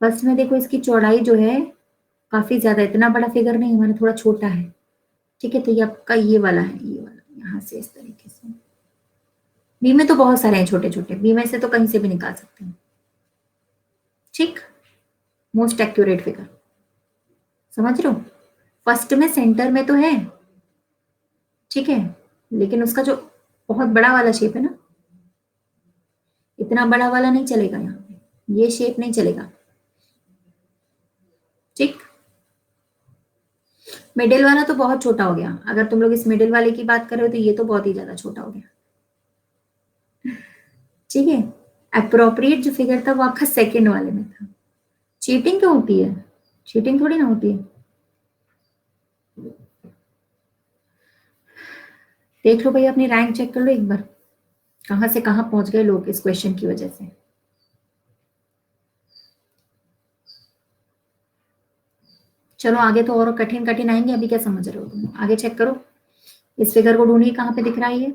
फर्स्ट में देखो इसकी चौड़ाई जो है काफी ज्यादा, इतना बड़ा फिगर नहीं, हमारा थोड़ा छोटा है। ठीक है, तो ये आपका ये वाला है, ये वाला यहाँ से इस तरीके से। बी में तो बहुत सारे हैं छोटे छोटे, बी में से तो कहीं से भी निकाल सकते हैं। ठीक, मोस्ट एक्यूरेट फिगर, समझ रहे हो? फर्स्ट में सेंटर में तो है, ठीक है, लेकिन उसका जो बहुत बड़ा वाला शेप है ना, इतना बड़ा वाला नहीं चलेगा यहाँ पे, ये शेप नहीं चलेगा। ठीक, मिडिल वाला तो बहुत छोटा हो गया, अगर तुम लोग इस मिडिल वाले की बात कर रहे हो तो ये तो बहुत ही ज्यादा छोटा हो गया। ठीक है, अप्रोप्रिएट जो फिगर था वो आपका सेकंड वाले में था। चीटिंग क्यों होती है? चीटिंग थोड़ी ना होती है। देख लो भैया, अपनी रैंक चेक कर लो एक बार, कहां से कहां पहुंच गए लोग इस क्वेश्चन की वजह से। चलो आगे तो और कठिन कठिन आएंगे, अभी क्या समझ रहे हो तुम, आगे चेक करो। इस फिगर को ढूंढिए कहां पे दिख रहा है ये।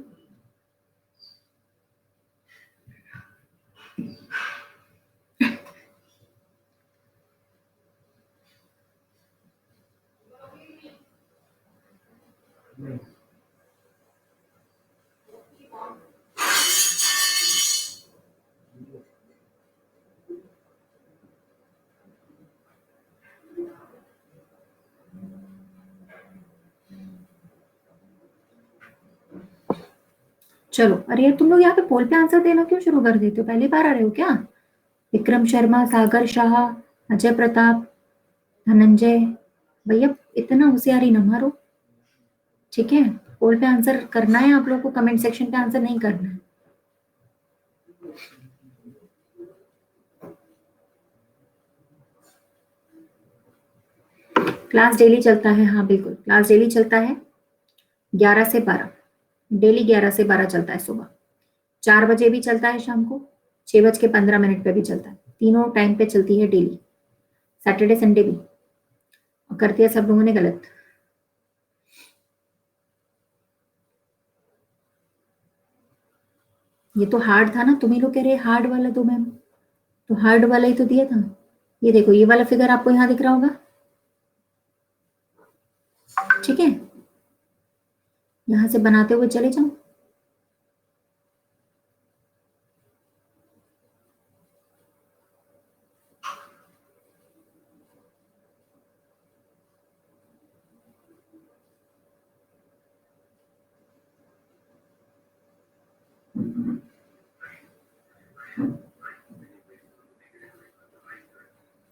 चलो, अरे यार तुम लोग यहाँ पे पोल पे आंसर देना क्यों शुरू कर देते हो? पहली बार आ रहे हो क्या? विक्रम शर्मा, सागर शाह, अजय प्रताप, धनंजय, भैया इतना होशियारी न मारो। ठीक है, पोल पे आंसर करना है आप लोगों को, कमेंट सेक्शन पे आंसर नहीं करना है। क्लास डेली चलता है, हाँ बिल्कुल क्लास डेली चलता है, 11 से 12, डेली 11 से 12 चलता है। सुबह 4 बजे भी चलता है, शाम को 6:15 पे भी चलता है, तीनों टाइम पे चलती है डेली, सैटरडे संडे भी। और कर दिया सब लोगों ने गलत। ये तो हार्ड था ना, तुम ही लोग कह रहे हार्ड वाला दो मैम, तो हार्ड वाला ही तो दिया था। ये देखो, ये वाला फिगर आपको यहाँ दिख रहा होगा। ठीक है, यहां से बनाते हुए चले जाओ।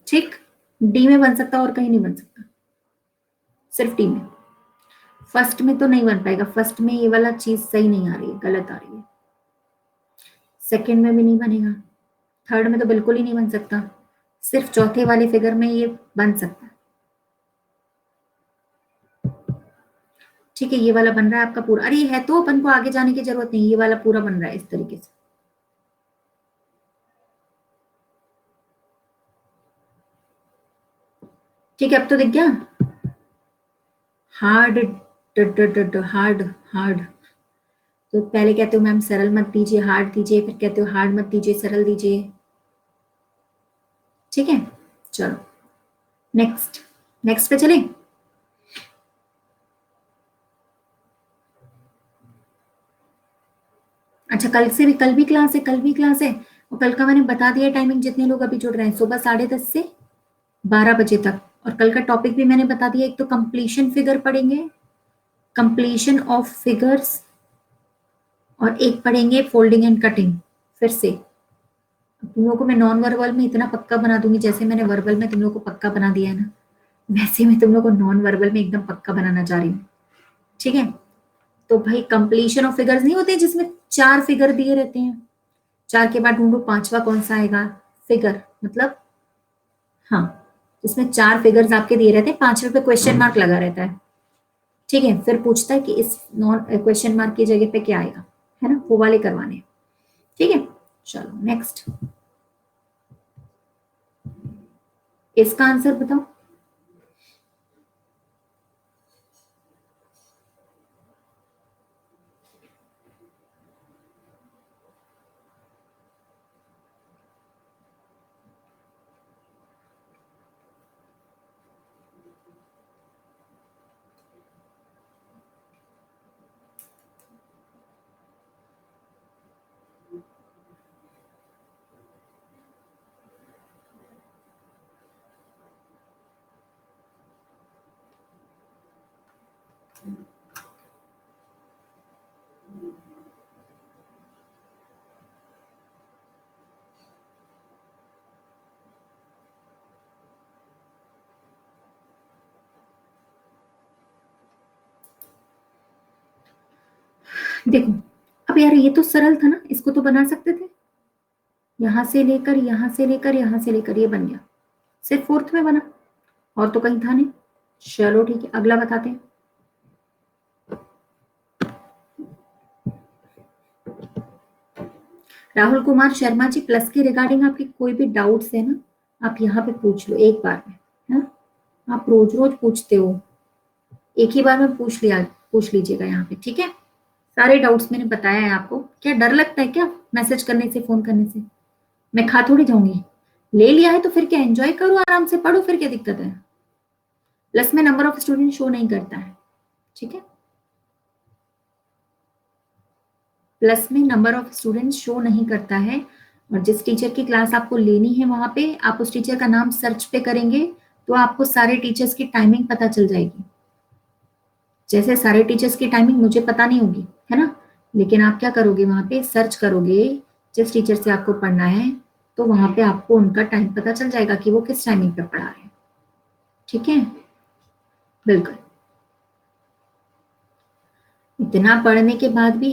ठीक, डी में बन सकता और कहीं नहीं बन सकता, सिर्फ डी में। फर्स्ट में तो नहीं बन पाएगा, फर्स्ट में ये वाला चीज सही नहीं आ रही है, गलत आ रही है। सेकंड में भी नहीं बनेगा, थर्ड में तो बिल्कुल ही नहीं बन सकता, सिर्फ चौथे वाले फिगर में ये बन सकता है। ठीक है, ये वाला बन रहा है आपका पूरा, अरे ये है तो अपन को आगे जाने की जरूरत नहीं, ये वाला पूरा बन रहा है इस तरीके से। ठीक है, अब तो दिख गया। Hard, hard, hard. तो पहले कहते हो मैम सरल मत दीजिए, हार्ड दीजिए, फिर कहते हो हार्ड मत दीजिए, सरल दीजिए। ठीक है, चलो नेक्स्ट, नेक्स्ट पे चले। अच्छा, कल से भी, कल भी क्लास है, कल भी क्लास है। और कल का मैंने बता दिया टाइमिंग, जितने लोग अभी जुड़ रहे हैं, सुबह 10:30 से 12 बजे तक। और कल का टॉपिक भी मैंने बता दिया, एक तो कंप्लीशन फिगर पढ़ेंगे, कंप्लीशन ऑफ फिगर्स, और एक पढ़ेंगे फोल्डिंग एंड कटिंग। फिर से तुम लोगों को मैं नॉन वर्बल में इतना पक्का बना दूंगी, जैसे मैंने वर्बल में तुम लोगों को पक्का बना दिया है ना, वैसे मैं तुम लोगों को नॉन वर्बल में एकदम पक्का बनाना चाह रही हूँ। ठीक है, तो भाई कंप्लीशन ऑफ फिगर्स नहीं होते जिसमें 4 फिगर दिए रहते हैं, 4 के बाद ढूंढो पांचवा कौन सा आएगा फिगर, मतलब हाँ, जिसमें 4 फिगर्स आपके दिए रहते हैं, पांचवे पे क्वेश्चन मार्क लगा रहता है। ठीक है, फिर पूछता है कि इस नॉन क्वेश्चन मार्क की जगह पे क्या आएगा, है ना, वो वाले करवाने हैं। ठीक है, चलो नेक्स्ट, इसका आंसर बताओ। देखो अब यार ये तो सरल था ना, इसको तो बना सकते थे, यहां से लेकर यहां से लेकर यहां से लेकर ये बन गया, सिर्फ फोर्थ में बना, और तो कहीं था नहीं। चलो ठीक है, अगला बताते हैं। राहुल कुमार शर्मा जी, प्लस के रिगार्डिंग आपके कोई भी डाउट्स है ना, आप यहाँ पे पूछ लो एक बार में, है ना, आप रोज रोज पूछते हो, एक ही बार में पूछ लीजिएगा यहाँ पे, ठीक है। सारे डाउट्स मैंने बताया है आपको, क्या डर लगता है क्या मैसेज करने से, फोन करने से? मैं खा थोड़ी जाऊंगी, ले लिया है तो फिर क्या, एंजॉय करो, आराम से पढ़ो, फिर क्या दिक्कत है। प्लस में नंबर ऑफ स्टूडेंट शो नहीं करता है, ठीक है, प्लस में नंबर ऑफ स्टूडेंट्स शो नहीं करता है। और जिस टीचर की क्लास आपको लेनी है वहां पे आप उस टीचर का नाम सर्च पे करेंगे तो आपको सारे टीचर्स की टाइमिंग पता चल जाएगी। जैसे सारे टीचर्स की टाइमिंग मुझे पता नहीं होगी, है ना, लेकिन आप क्या करोगे, वहां पे सर्च करोगे जिस टीचर से आपको पढ़ना है, तो वहां पे आपको उनका टाइम पता चल जाएगा कि वो किस टाइमिंग पे पढ़ा रहे हैं, ठीक है, बिल्कुल। इतना पढ़ने के बाद भी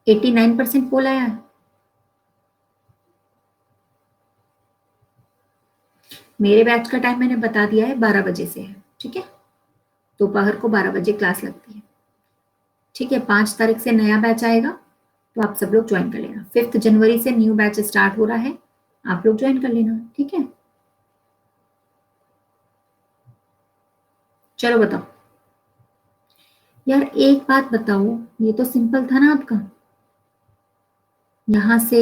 89% पोल आया। मेरे बैच का टाइम मैंने बता दिया है, 12 बजे से है, ठीक है, दोपहर को 12 बजे क्लास लगती है, ठीक है। 5 तारीख से नया बैच आएगा, तो आप सब लोग ज्वाइन कर लेना। 5 जनवरी से न्यू बैच स्टार्ट हो रहा है, आप लोग ज्वाइन कर लेना, ठीक है। चलो बताओ यार, एक बात बताओ, ये तो सिंपल था ना आपका, यहां से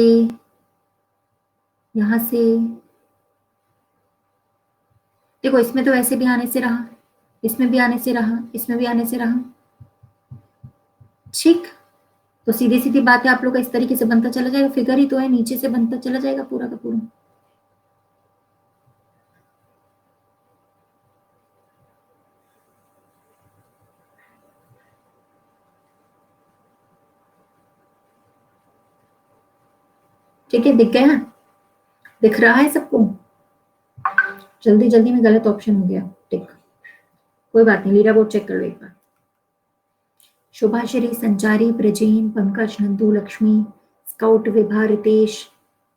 यहां से, देखो इसमें तो ऐसे भी आने से रहा, इसमें भी आने से रहा, इसमें भी आने से रहा, ठीक। तो सीधी सीधी बात है, आप लोग का इस तरीके से बनता चला जाएगा, फिगर ही तो है, नीचे से बनता चला जाएगा पूरा का पूरा। ठीक है, दिख गया, दिख रहा है सबको? जल्दी जल्दी में गलत ऑप्शन हो गया, टिक, कोई बात नहीं, लीडर बोर्ड चेक कर लो एक बार। Shubhashri, Sanchari, Brajen, Pankaj, Nandu, Lakshmi, scout, Vibha, Ritesh,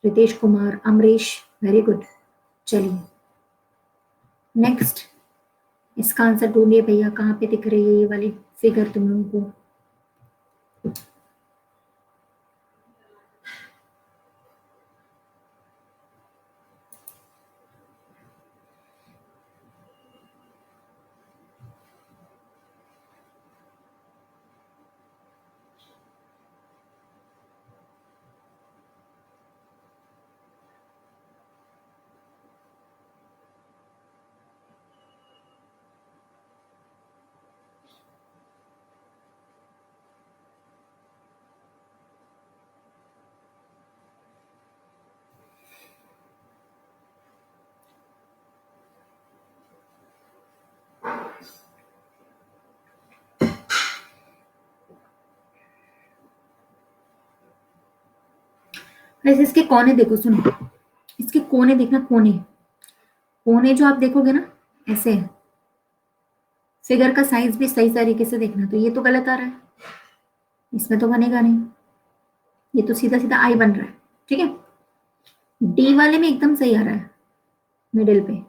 Ritesh Kumar, Amrish, very good. चलिए नेक्स्ट, इसका आंसर ढूंढिए भैया, कहाँ पे दिख रही है ये वाली फिगर तुम लोगों को? वैसे इसके कोने देखो, सुनो, इसके कोने देखना, कोने, कोने जो आप देखोगे ना ऐसे, फिगर का साइज भी सही तरीके से देखना, तो ये तो गलत आ रहा है, इसमें तो बनेगा नहीं, ये तो सीधा सीधा आई बन रहा है, ठीक है। डी वाले में एकदम सही आ रहा है, मिडिल पे,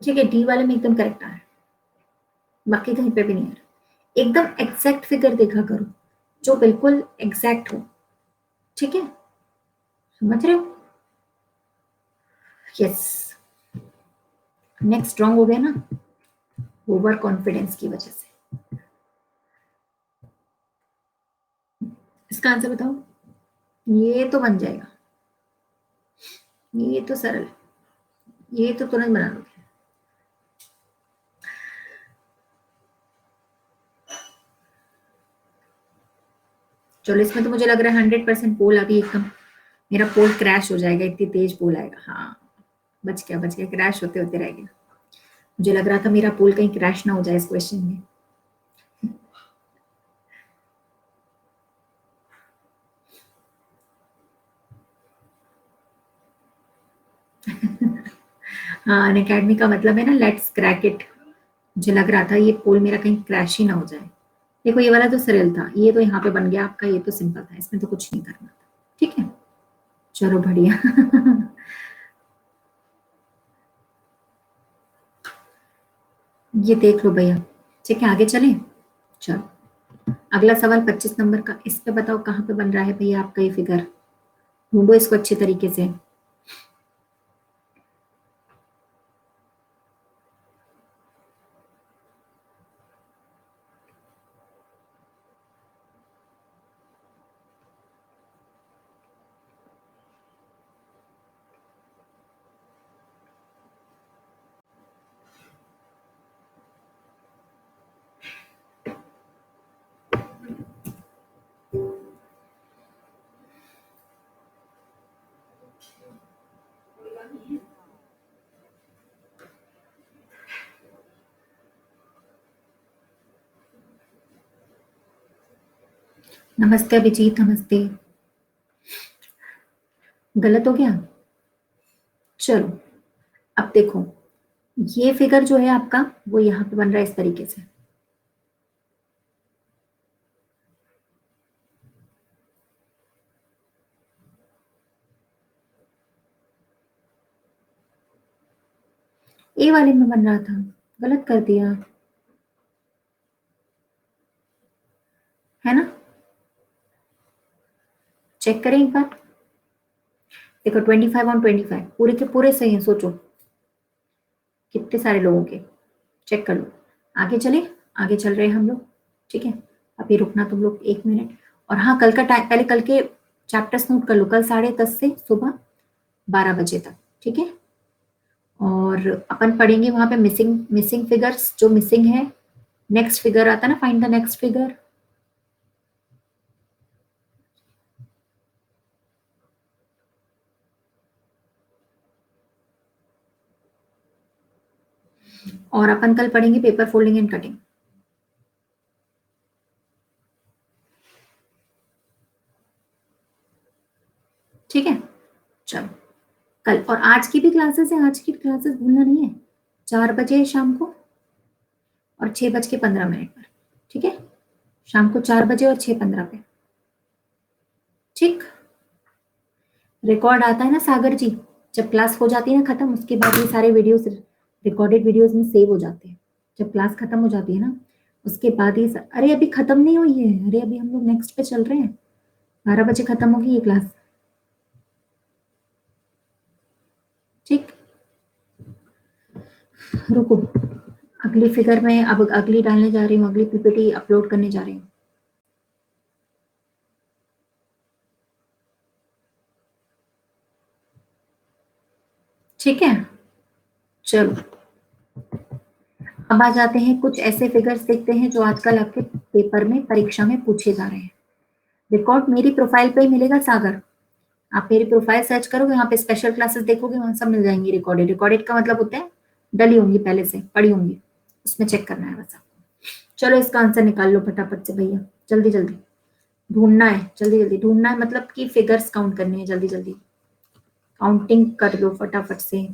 ठीक है, डी वाले में एकदम करेक्ट आ रहा है, बाकी कहीं पे भी नहीं आ रहा। एकदम एग्जैक्ट फिगर देखा करो, जो बिल्कुल एग्जैक्ट हो, ठीक है, समझ रहे हो? यस, नेक्स्ट स्ट्रॉन्ग हो गया ना, ओवर कॉन्फिडेंस की वजह से। इसका आंसर बताओ, ये तो बन जाएगा, ये तो सरल है, ये तो तुरंत बना लोगे। चलो इसमें तो मुझे लग रहा है 100% पोल अभी एकदम, मेरा पोल क्रैश हो जाएगा, इतनी तेज पोल आएगा, हाँ, बच गया बच गया, क्रैश होते होते रह गया। मुझे लग रहा था मेरा पोल कहीं क्रैश ना हो जाए इस क्वेश्चन में। हाँ, अन अकेडमी का मतलब है ना, लेट्स क्रैक इट, मुझे लग रहा था ये पोल मेरा कहीं क्रैश ही ना हो जाए। देखो ये वाला तो सरल था, ये तो यहाँ पे बन गया आपका, ये तो सिंपल था, इसमें तो कुछ नहीं करना था। ठीक है, चलो बढ़िया। ये देख लो भैया। ठीक है, आगे चलें। चलो अगला सवाल 25 नंबर का, इस पे बताओ कहाँ पे बन रहा है भैया आपका ये फिगर। ढूंढो इसको अच्छे तरीके से। नमस्ते अभिजीत, नमस्ते। गलत हो गया। चलो अब देखो, ये फिगर जो है आपका वो यहाँ पे बन रहा है इस तरीके से। ए वाले में बन रहा था, गलत कर दिया है ना। चेक करें एक बार। देखो 25 on 25 पूरे के पूरे सही है, सोचो कितने सारे लोगों के। चेक कर लो। आगे चले, आगे चल रहे हैं हम लोग। ठीक है, अभी रुकना तुम लोग 1 मिनट। और हाँ, कल का टाइम, पहले कल के चैप्टर्स नोट कर लो, कल 10:30 से सुबह 12 बजे तक। ठीक है, और अपन पढ़ेंगे वहां पे मिसिंग मिसिंग फिगर्स, जो मिसिंग है। नेक्स्ट फिगर आता है ना, फाइंड द नेक्स्ट फिगर। और अपन कल पढ़ेंगे पेपर फोल्डिंग एंड कटिंग। ठीक है, चलो कल। और आज की भी क्लासेस है, आज की क्लासेस भूलना नहीं है। 4 बजे है शाम को, और 6:15 पर। ठीक है, शाम को 4 बजे और 6:15 पे। ठीक, रिकॉर्ड आता है ना सागर जी, जब क्लास हो जाती है ना खत्म, उसके बाद ये सारे वीडियोस रिकॉर्डेड वीडियोस में सेव हो जाते हैं। जब क्लास खत्म हो जाती है ना, उसके बाद ही अरे अभी खत्म नहीं हुई है, अरे अभी हम लोग नेक्स्ट पे चल रहे हैं। 12 बजे खत्म होगी ये क्लास। ठीक, रुको, अगली फिगर में अब अगली डालने जा रही हूँ, अगली पीपीटी अपलोड करने जा रही हूँ। ठीक है, चलो अब आ जाते हैं, कुछ ऐसे फिगर्स देखते हैं जो आजकल आपके पेपर में, परीक्षा में पूछे जा रहे हैं। रिकॉर्ड मेरी प्रोफाइल पे ही मिलेगा सागर, आप मेरी प्रोफाइल सर्च करोगे, वहां पे स्पेशल क्लासेस देखोगे, वहां सब मिल जाएंगी रिकॉर्डेड। रिकॉर्डेड का मतलब होता है डली होंगी, पहले से पढ़ी होंगी, उसमें चेक करना है बस आपको। चलो इसका आंसर निकाल लो फटाफट से भैया, जल्दी जल्दी ढूंढना है, जल्दी जल्दी ढूंढना है, मतलब कि फिगर्स काउंट करने हैं, जल्दी जल्दी काउंटिंग कर लो फटाफट से।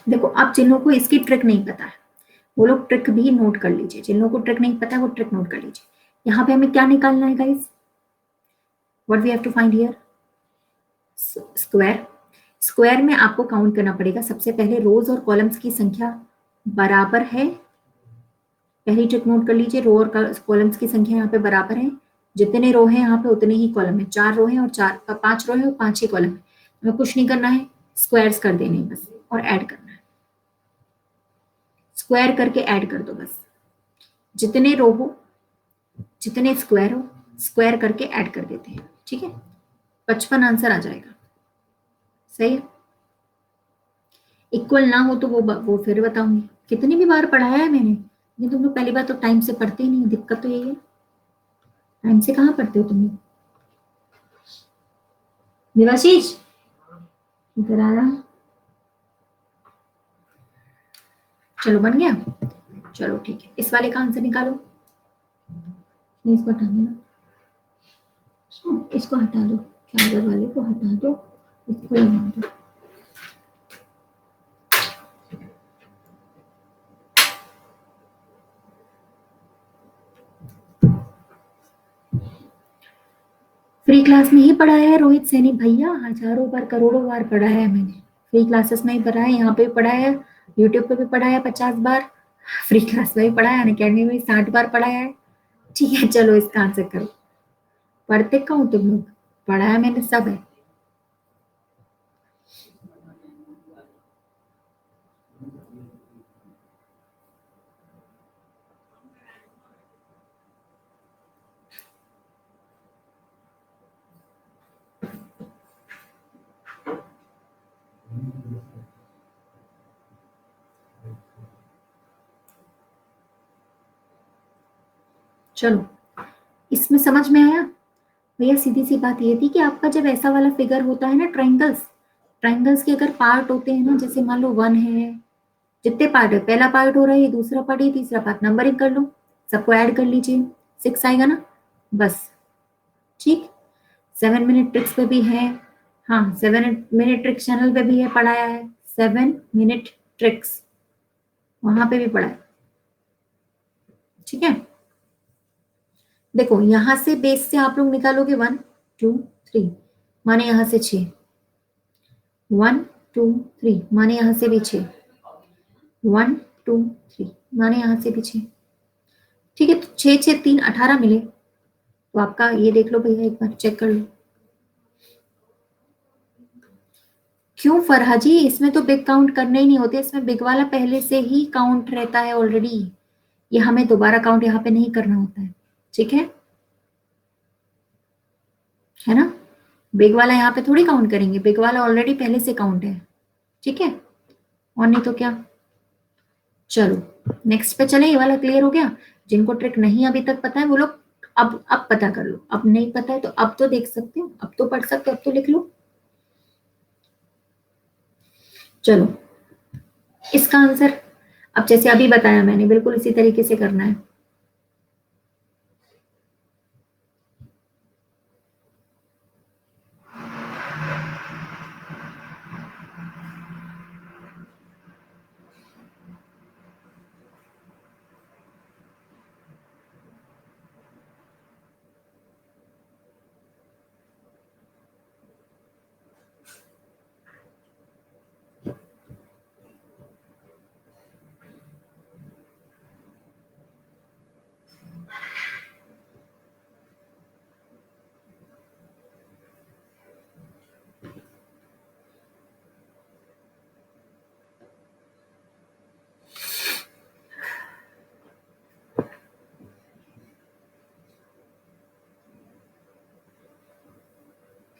देखो, आप जिन लोगों को इसकी ट्रिक नहीं पता है वो लोग ट्रिक भी नोट कर लीजिए, जिन लोगों को ट्रिक नहीं पता है वो ट्रिक नोट कर लीजिए। यहाँ पे हमें क्या निकालना है guys, what we have to find here, square. Square में आपको काउंट करना पड़ेगा। सबसे पहले रोज और कॉलम्स की संख्या बराबर है। पहली ट्रिक नोट कर लीजिए, रो और कॉलम्स की संख्या यहाँ पे बराबर है। जितने रो हैं यहाँ पे उतने ही कॉलम है। 4 रो हैं और 5 रो है और 5 ही कॉलम है। हमें कुछ नहीं करना है, स्क्वायर्स कर देने बस और ऐड करना है। स्क्वायर करके ऐड कर दो बस। जितने रो हो जितने स्क्वायर हो स्क्वायर करके ऐड कर देते हैं। ठीक है, 55 आंसर आ जाएगा। सही है। इक्वल ना हो तो वो फिर बताऊंगी। कितनी भी बार पढ़ाया है मैंने, ये तुम लोग पहली बार तो टाइम से पढ़ते ही नहीं। दिक्कत तो यही है, टाइम से कहाँ पढ़ते हो तुम लोग। देवाशीष इधर आ रहा। चलो बन गया। चलो ठीक है, इस वाले का आंसर निकालो। इसको हटा देना, इसको हटा दो, चार्जर वाले को हटा दो, इसको लगा दो। फ्री क्लास में ही पढ़ाया है रोहित सैनी भैया, हजारों बार करोड़ों बार पढ़ाया है मैंने। फ्री क्लासेस में ही पढ़ाया, यहाँ पे भी पढ़ाया है, यूट्यूब पे भी पढ़ाया 50 बार। फ्री क्लास में भी पढ़ाया, अनअकैडमी में 60 बार पढ़ाया है। ठीक है, चलो इसका आंसर करो। पढ़ते कौन तुम लोग, पढ़ाया मैंने सब है। चलो, इसमें समझ में आया भैया। सीधी सी बात ये थी कि आपका जब ऐसा वाला फिगर होता है ना, ट्राइंगल्स, ट्राइंगल्स के अगर पार्ट होते हैं ना, जैसे मान लो 1 है, जितने पार्ट है, पहला पार्ट हो रहा है, ये दूसरा पार्ट, ये तीसरा पार्ट, नंबरिंग कर लो, सबको ऐड कर लीजिए, 6 आएगा ना बस। ठीक। 7 मिनट ट्रिक्स पे भी है। हाँ, 7 मिनट ट्रिक्स चैनल पे भी है, पढ़ाया है। 7 मिनट ट्रिक्स वहां पे भी पढ़ा है। ठीक है, देखो यहां से बेस से आप लोग निकालोगे 1 2 3, माने यहां से 6, 1 2 3, माने यहां से भी 6, 1 2 3, माने यहां से भी 6। ठीक है, तो 6 6 3 18 मिले। तो आपका ये देख लो भैया, एक बार चेक कर लो। क्यों फरहा जी, इसमें तो बिग काउंट करने ही नहीं होते, इसमें बिग वाला पहले से ही काउंट रहता है ऑलरेडी। ये हमें दोबारा काउंट यहाँ पे नहीं करना होता है। ठीक है ना। बिग वाला यहाँ पे थोड़ी काउंट करेंगे, बिग वाला ऑलरेडी पहले से काउंट है। ठीक है, और नहीं तो क्या। चलो नेक्स्ट पे चले, ये वाला क्लियर हो गया। जिनको ट्रिक नहीं अभी तक पता है वो लोग अब पता कर लो। अब नहीं पता है तो अब तो देख सकते हो, अब तो पढ़ सकते हो, अब तो लिख लो। चलो इसका आंसर अब जैसे अभी बताया मैंने, बिल्कुल इसी तरीके से करना है।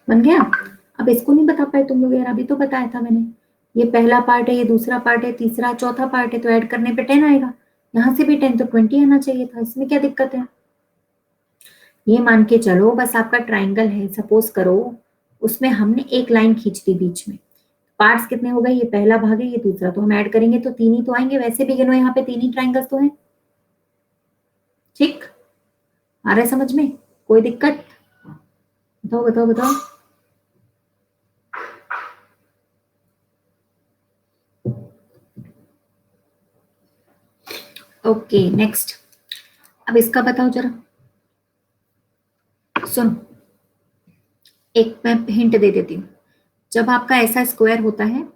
बन गया। अब इसको नहीं बता पाए तुम लोग यार, अभी तो बताया था मैंने। ये पहला पार्ट है, ये दूसरा पार्ट है, तीसरा चौथा पार्ट है, तो ऐड करने पे 10 आएगा। यहाँ से भी 10, तो 20 आना चाहिए था, इसमें क्या दिक्कत है। ये मान के चलो बस आपका ट्राइंगल है, सपोज करो उसमें हमने एक लाइन खींच दी बीच में। पार्ट्स कितने हो गए, ये पहला भाग है, ये दूसरा, तो हम ऐड करेंगे तो 3 ही तो आएंगे। वैसे भी गिनो, यहाँ पे 3 ही ट्राइंगल्स तो हैं। ठीक, आ रहा है समझ में, कोई दिक्कत। बताओ बताओ बताओ। ओके नेक्स्ट, अब इसका बताओ जरा। सुनो, एक मैं हिंट दे देती हूँ। जब आपका ऐसा स्क्वायर होता है,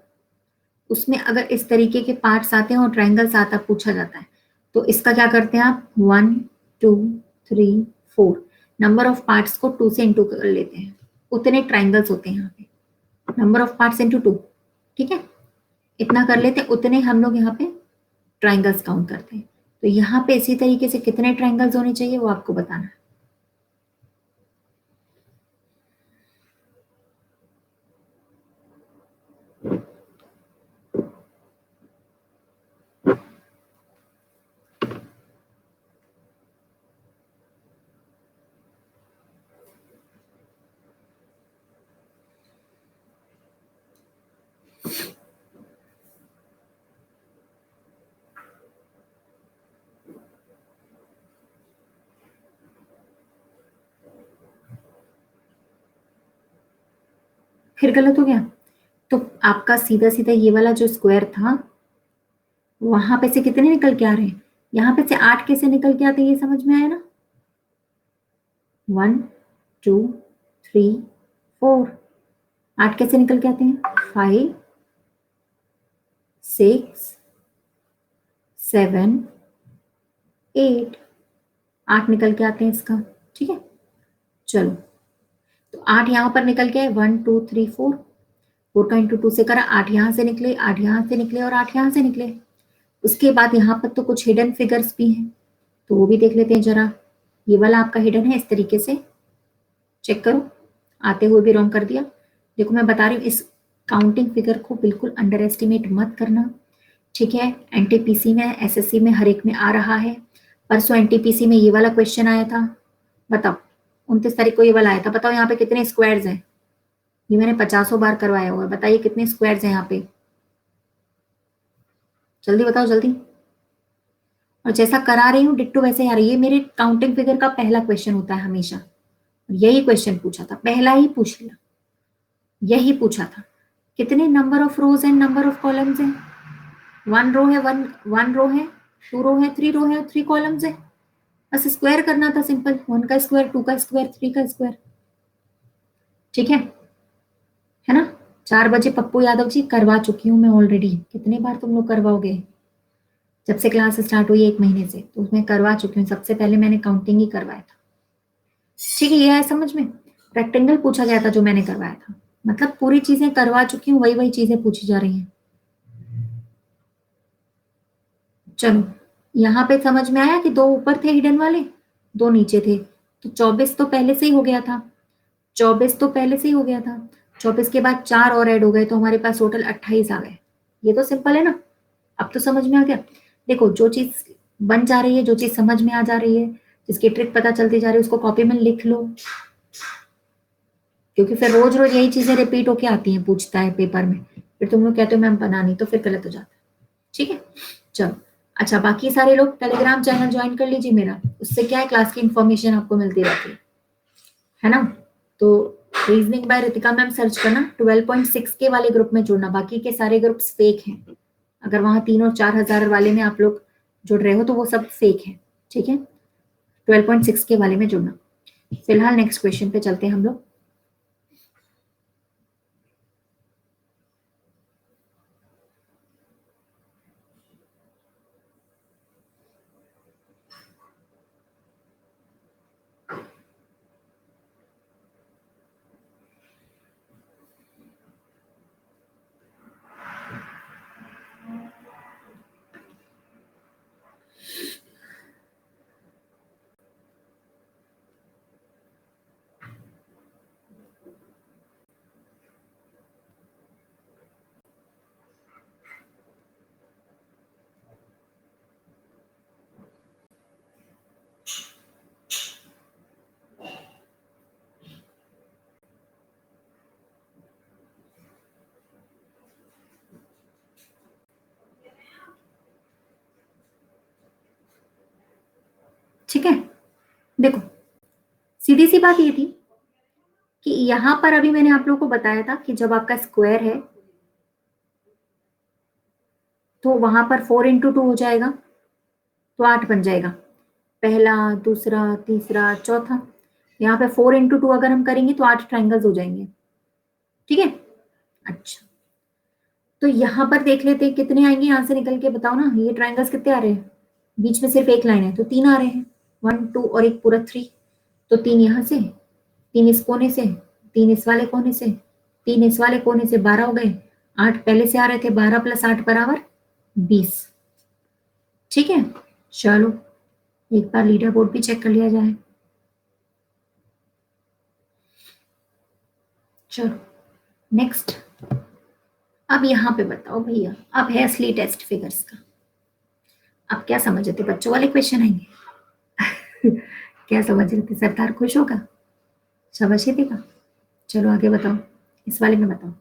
उसमें अगर इस तरीके के पार्ट्स आते हैं और ट्राइंगल्स आता पूछा जाता है, तो इसका क्या करते हैं आप 1 2 3 4 नंबर ऑफ पार्ट्स को 2 से इंटू कर लेते हैं, उतने ट्राइंगल्स होते हैं यहाँ पे, नंबर ऑफ पार्ट्स इंटू 2, ठीक है, इतना कर लेते हैं, उतने हम लोग यहाँ पे ट्राइंगल्स काउंट करते हैं। तो यहाँ पे इसी तरीके से कितने ट्राइंगल्स होने चाहिए वो आपको बताना है। फिर गलत हो गया, तो आपका सीधा सीधा ये वाला जो स्क्वायर था, वहां पे से कितने निकल के आ रहे हैं, यहाँ पे से 8 कैसे निकल के आते हैं, ये समझ में आया ना, 1 2 3 4, 8 कैसे निकल के आते हैं, 5 6 7 8, 8 निकल के आते हैं इसका, ठीक है। चलो, तो 8 यहां पर निकल के आए, 1 2 3 4, 4 का इंटू 2 से करा, 8 यहां से निकले, 8 यहां से निकले और 8 यहां से निकले। उसके बाद यहाँ पर तो कुछ हिडन फिगर्स भी हैं, तो वो भी देख लेते हैं जरा। ये वाला आपका हिडन है, इस तरीके से चेक करो, आते हुए भी रॉन्ग कर दिया। देखो मैं बता रही हूँ, इस काउंटिंग फिगर को बिल्कुल अंडर एस्टिमेट मत करना, ठीक है। एनटीपीसी में, एसएससी में, हर एक में आ रहा है। परसों एनटीपीसी में ये वाला क्वेश्चन आया था, बताओ 29 तारीख को ये वाला आया था, बताओ यहाँ पे कितने स्क्वायर्स हैं, ये मैंने 50 बार करवाया हुआ है, बताइए कितने स्क्वायर्स हैं यहाँ पे, जल्दी बताओ जल्दी। और जैसा करा रही हूँ डिट्टो वैसे आ रही है, मेरे काउंटिंग फिगर का पहला क्वेश्चन होता है हमेशा, यही क्वेश्चन पूछा था, पहला ही पूछ लिया, यही पूछा था, कितने number of rose and number of columns हैं, 1 रो है, वन रो है, 2 रो है, 3 रो है और 3 कॉलम्स है, बस स्क्वायर करना था, सिंपल, 1 का स्क्वायर, 2 का स्क्वायर, 3 का स्क्वायर, ठीक है ना। 4 बजे पप्पू यादव जी करवा चुकी हूँ मैं ऑलरेडी, कितने बार तुम लोग करवाओगे, जब से क्लास स्टार्ट हुई 1 महीने से, तो उसमें करवा चुकी हूँ, सबसे पहले मैंने काउंटिंग ही करवाया था, ठीक है, ये है समझ में। रेक्टेंगल पूछा गया था जो मैंने करवाया था, मतलब पूरी चीजें करवा चुकी हूँ, वही वही चीजें पूछी जा रही हैं। चलो, यहाँ पे समझ में आया कि 2 ऊपर थे हिडन वाले, 2 नीचे थे, तो 24 तो पहले से ही हो गया था, 24 तो पहले से ही हो गया था, 24 के बाद 4 और ऐड हो गए, तो हमारे पास टोटल 28 आ गए। ये तो सिंपल है ना, अब तो समझ में आ गया। देखो, जो चीज बन जा रही है, जो चीज समझ में आ जा रही है, जिसकी ट्रिक पता चलती जा रही है, उसको कॉपी में लिख लो, क्योंकि फिर रोज रोज यही चीजें रिपीट होके आती हैं, पूछता है पेपर में, फिर तुम लोग कहते हो मैम बना नहीं, तो फिर गलत हो जाता है, ठीक है। चलो, अच्छा, बाकी सारे लोग टेलीग्राम चैनल ज्वाइन कर लीजिए मेरा, उससे क्या है, क्लास की इंफॉर्मेशन आपको मिलती रहती है ना। तो reasoning bye Ritika ma'am search करना, 12.6 के वाले ग्रुप में जुड़ना, बाकी के सारे ग्रुप्स फेक हैं, अगर वहां 3 और 4 हजार वाले में आप लोग जुड़ रहे हो तो वो सब फेक है, ठीक है। 12.6 के वाले में जुड़ना। फिलहाल नेक्स्ट क्वेश्चन पे चलते हैं हम लोग। ठीक है, देखो, सीधी सी बात ये थी कि यहां पर अभी मैंने आप लोगों को बताया था कि जब आपका स्क्वायर है तो वहां पर 4 इंटू 2 हो जाएगा, तो 8 बन जाएगा, पहला, दूसरा, तीसरा, चौथा। यहाँ पे 4 इंटू 2 अगर हम करेंगे तो 8 ट्राइंगल्स हो जाएंगे, ठीक है। अच्छा, तो यहाँ पर देख लेते हैं कितने आएंगे यहाँ से निकल के, बताओ ना। ये ट्राइंगल्स कितने आ रहे हैं, बीच में सिर्फ एक लाइन है तो 3 आ रहे हैं, 1 2 और एक पूरा 3। तो 3 यहाँ से, 3 इस कोने से, 3 इस वाले कोने से, 3 इस वाले कोने से, 12 हो गए। 8 पहले से आ रहे थे, 12 + 8 बराबर 20। ठीक है, चलो एक बार लीडर बोर्ड भी चेक कर लिया जाए। चलो नेक्स्ट, अब यहाँ पे बताओ भैया, अब है असली टेस्ट फिगर्स का। अब क्या समझ रहे थे, बच्चों वाले क्वेश्चन आएंगे। क्या समझ रहे थे, सरदार खुश होगा, शाबाशी देगा। चलो आगे बताओ, इस वाले में बताओ।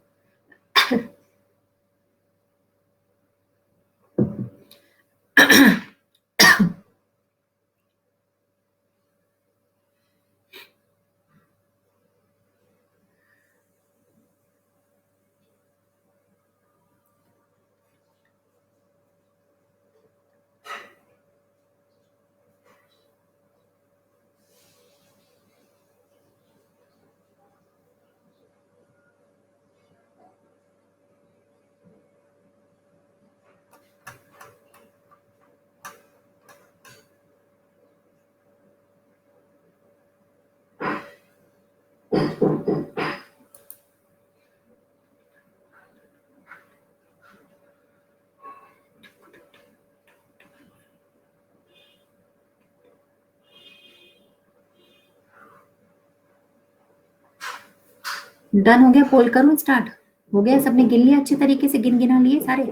डन हो गया, पोल करूं स्टार्ट? हो गया, सबने गिन लिया अच्छे तरीके से, गिन गिना लिए सारे,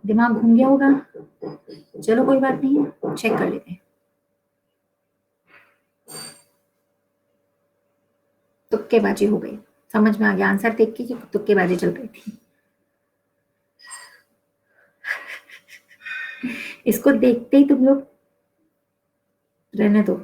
दिमाग घूम गया होगा। चलो कोई बात नहीं है, चेक कर लेते हैं। तुक्केबाजी हो गई, समझ में आ गया आंसर देख के कि तुक्केबाजी चल रही थी। इसको देखते ही तुम लोग रहने दो।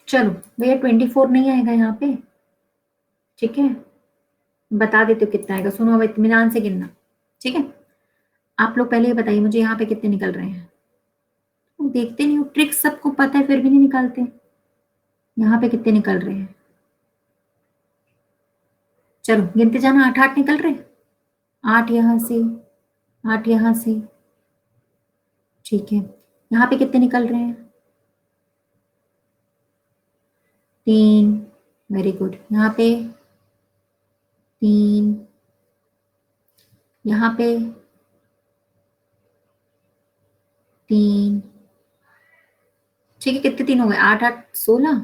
चलो भैया 24 नहीं आएगा यहाँ पे, ठीक है, बता देते हो कितना आएगा, सुनो अब इत्मीनान से गिनना। ठीक है, आप लोग पहले ये बताइए मुझे यहाँ पे कितने निकल रहे हैं। तुम देखते नहीं हो, ट्रिक सबको पता है फिर भी नहीं निकालते। यहाँ पे कितने निकल रहे हैं, चलो गिनते जाना। 8 8 निकल रहे हैं, 8 यहाँ से, 8 यहाँ से, ठीक है। यहाँ पे कितने निकल रहे हैं, 3, वेरी गुड। यहाँ पे 3, यहाँ पे 3, ठीक है। कितने 3 हो गए, 8 8 16,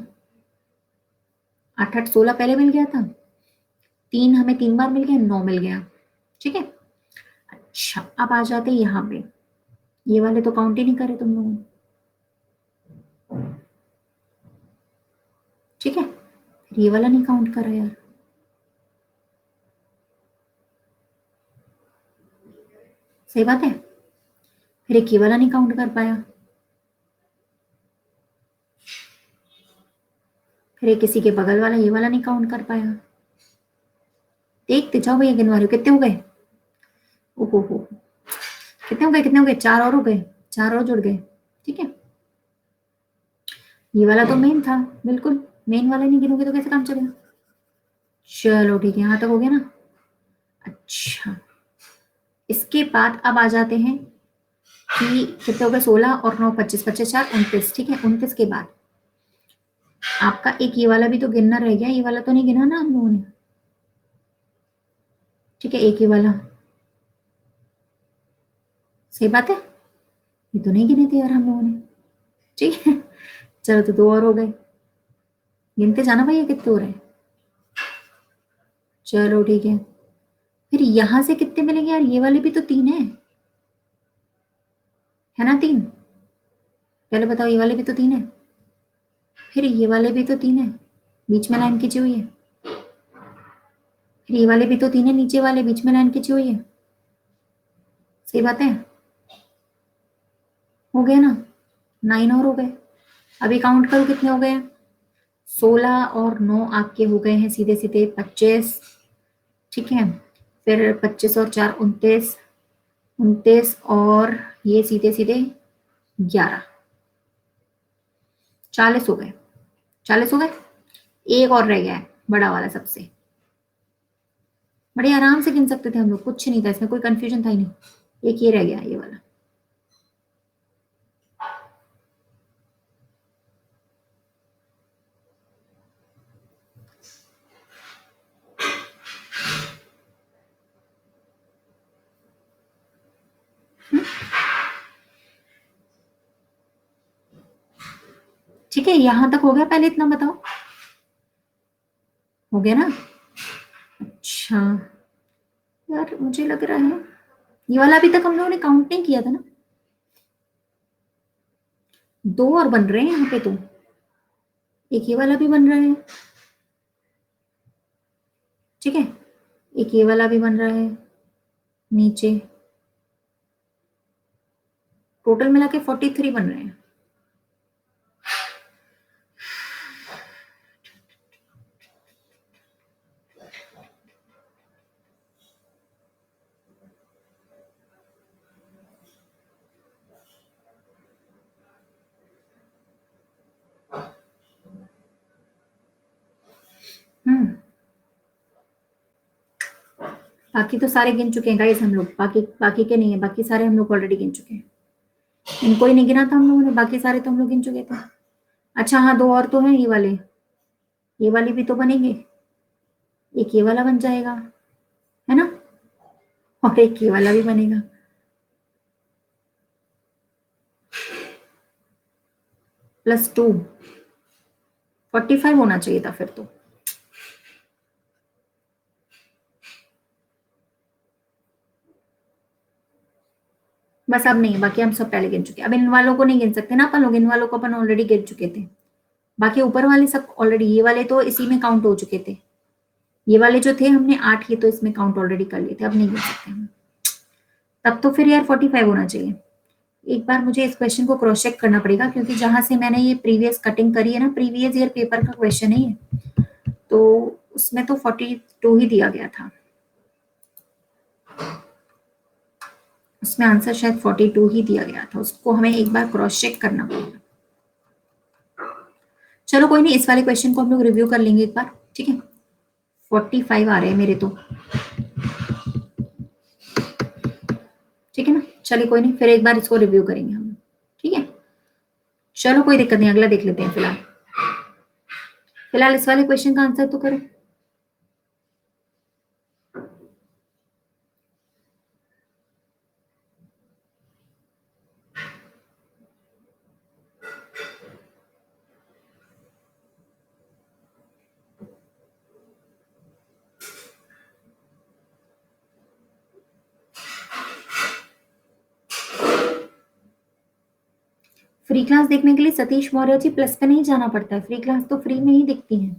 8 8 16 पहले मिल गया था, 3 हमें 3 बार मिल गया, 9 मिल गया। ठीक है, अच्छा अब आ जाते यहाँ पे, ये वाले तो काउंट ही नहीं करे तुम लोगों ने। ठीक है, फिर ये वाला नहीं काउंट करा यार, सही बात है। फिर एक ये वाला नहीं काउंट कर पाया, फिर एक किसी के बगल वाला ये वाला नहीं काउंट कर पाया। देखते जाओ भैया, गिनवा रही हो कितने हो गए। ओहो हो, कितने हो गए, कितने हो गए, 4 और हो गए, 4 और जुड़ गए। ठीक है, ये वाला तो मेन था, बिल्कुल मेन वाला नहीं गिनोगे तो कैसे काम चलेगा। चलो ठीक है, यहाँ तक हो गया ना। अच्छा, इसके बाद अब आ जाते हैं कि कितने हो गए, 16 और 9 25, 25 4 29। ठीक है, 29 के बाद आपका एक ये वाला भी तो गिनना रह गया, ये वाला तो नहीं गिना ना हम लोगों ने। ठीक है, एक ये वाला, सही बात है, ये तो नहीं गिने थे यार हम लोगों ने। ठीक है, चलो तो 2 और हो गए, गिनते जाना भैया कितने हो रहे हैं। चलो ठीक है, फिर यहां से कितने मिलेंगे यार, ये वाले भी तो 3 है ना, 3। पहले बताओ, ये वाले भी तो 3 है, फिर ये वाले भी तो 3 है, बीच में लाइन खींची हुई है। फिर ये वाले भी तो 3 है, नीचे वाले बीच में लाइन खींची हुई है, सही बात है। हो गया ना, 9 और हो गए। अभी काउंट करो कितने हो गए, 16 और 9 आपके हो गए हैं सीधे सीधे 25। ठीक है, फिर 25 और 4 29, 29 और ये सीधे सीधे 11, 40 हो गए, 40 हो गए। एक और रह गया है बड़ा वाला सबसे, बड़े आराम से गिन सकते थे हम लोग, कुछ नहीं था इसमें, कोई कंफ्यूजन था ही नहीं। एक ये रह गया, ये वाला। ठीक है, यहां तक हो गया, पहले इतना बताओ, हो गया ना? अच्छा यार, मुझे लग रहा है ये वाला अभी तक हम लोगों ने काउंट नहीं किया था ना। दो और बन रहे हैं यहाँ पे तो, एक ये वाला भी बन रहा है, ठीक है, एक ये वाला भी बन रहा है नीचे, टोटल मिला के 43 बन रहे हैं। हम्म, बाकी तो सारे गिन चुके हैं गाइस हम लोग, बाकी बाकी के नहीं है, बाकी सारे हम लोग ऑलरेडी गिन चुके हैं। इनको ही नहीं गिना था हम लोगों ने, बाकी सारे तो हम लोग गिन चुके थे। अच्छा हाँ, दो और तो हैं ये वाले, ये वाली भी तो बनेंगे, एक ये वाला बन जाएगा, है ना, और एक ये वाला भी बनेगा। +2, 45 होना चाहिए था फिर तो। बस अब नहीं, बाकी हम सब पहले गिन चुके हैं, अब इन वालों को नहीं गिन सकते ना अपन लोग, इन वालों को अपन ऑलरेडी गिन चुके थे। बाकी ऊपर वाले सब ऑलरेडी, ये वाले तो इसी में काउंट हो चुके थे, ये वाले जो थे हमने 8, ये तो इसमें काउंट ऑलरेडी कर लिए थे, अब नहीं गिन सकते हम। तब तो फिर यार 45 होना चाहिए। एक बार मुझे इस क्वेश्चन को क्रॉस चेक करना पड़ेगा, क्योंकि जहां से मैंने ये प्रीवियस कटिंग करी है ना, प्रीवियस ईयर पेपर का क्वेश्चन है ये, तो उसमें तो 42 ही दिया गया था, उसमें आंसर शायद 42 ही दिया गया था, उसको हमें एक बार क्रॉस चेक करना पड़ेगा। चलो कोई नहीं, इस वाले क्वेश्चन को हम लोग रिव्यू कर लेंगे एक बार, ठीक है। 45 आ रहे हैं मेरे तो, ठीक है ना। चलिए कोई नहीं, फिर एक बार इसको रिव्यू करेंगे हम, ठीक है। चलो कोई दिक्कत नहीं, अगला देख लेते हैं। फिलहाल फिलहाल इस वाले क्वेश्चन का आंसर तो करो। फ्री क्लास देखने के लिए सतीश मौर्य जी प्लस पे नहीं जाना पड़ता है, फ्री क्लास तो फ्री में ही दिखती है।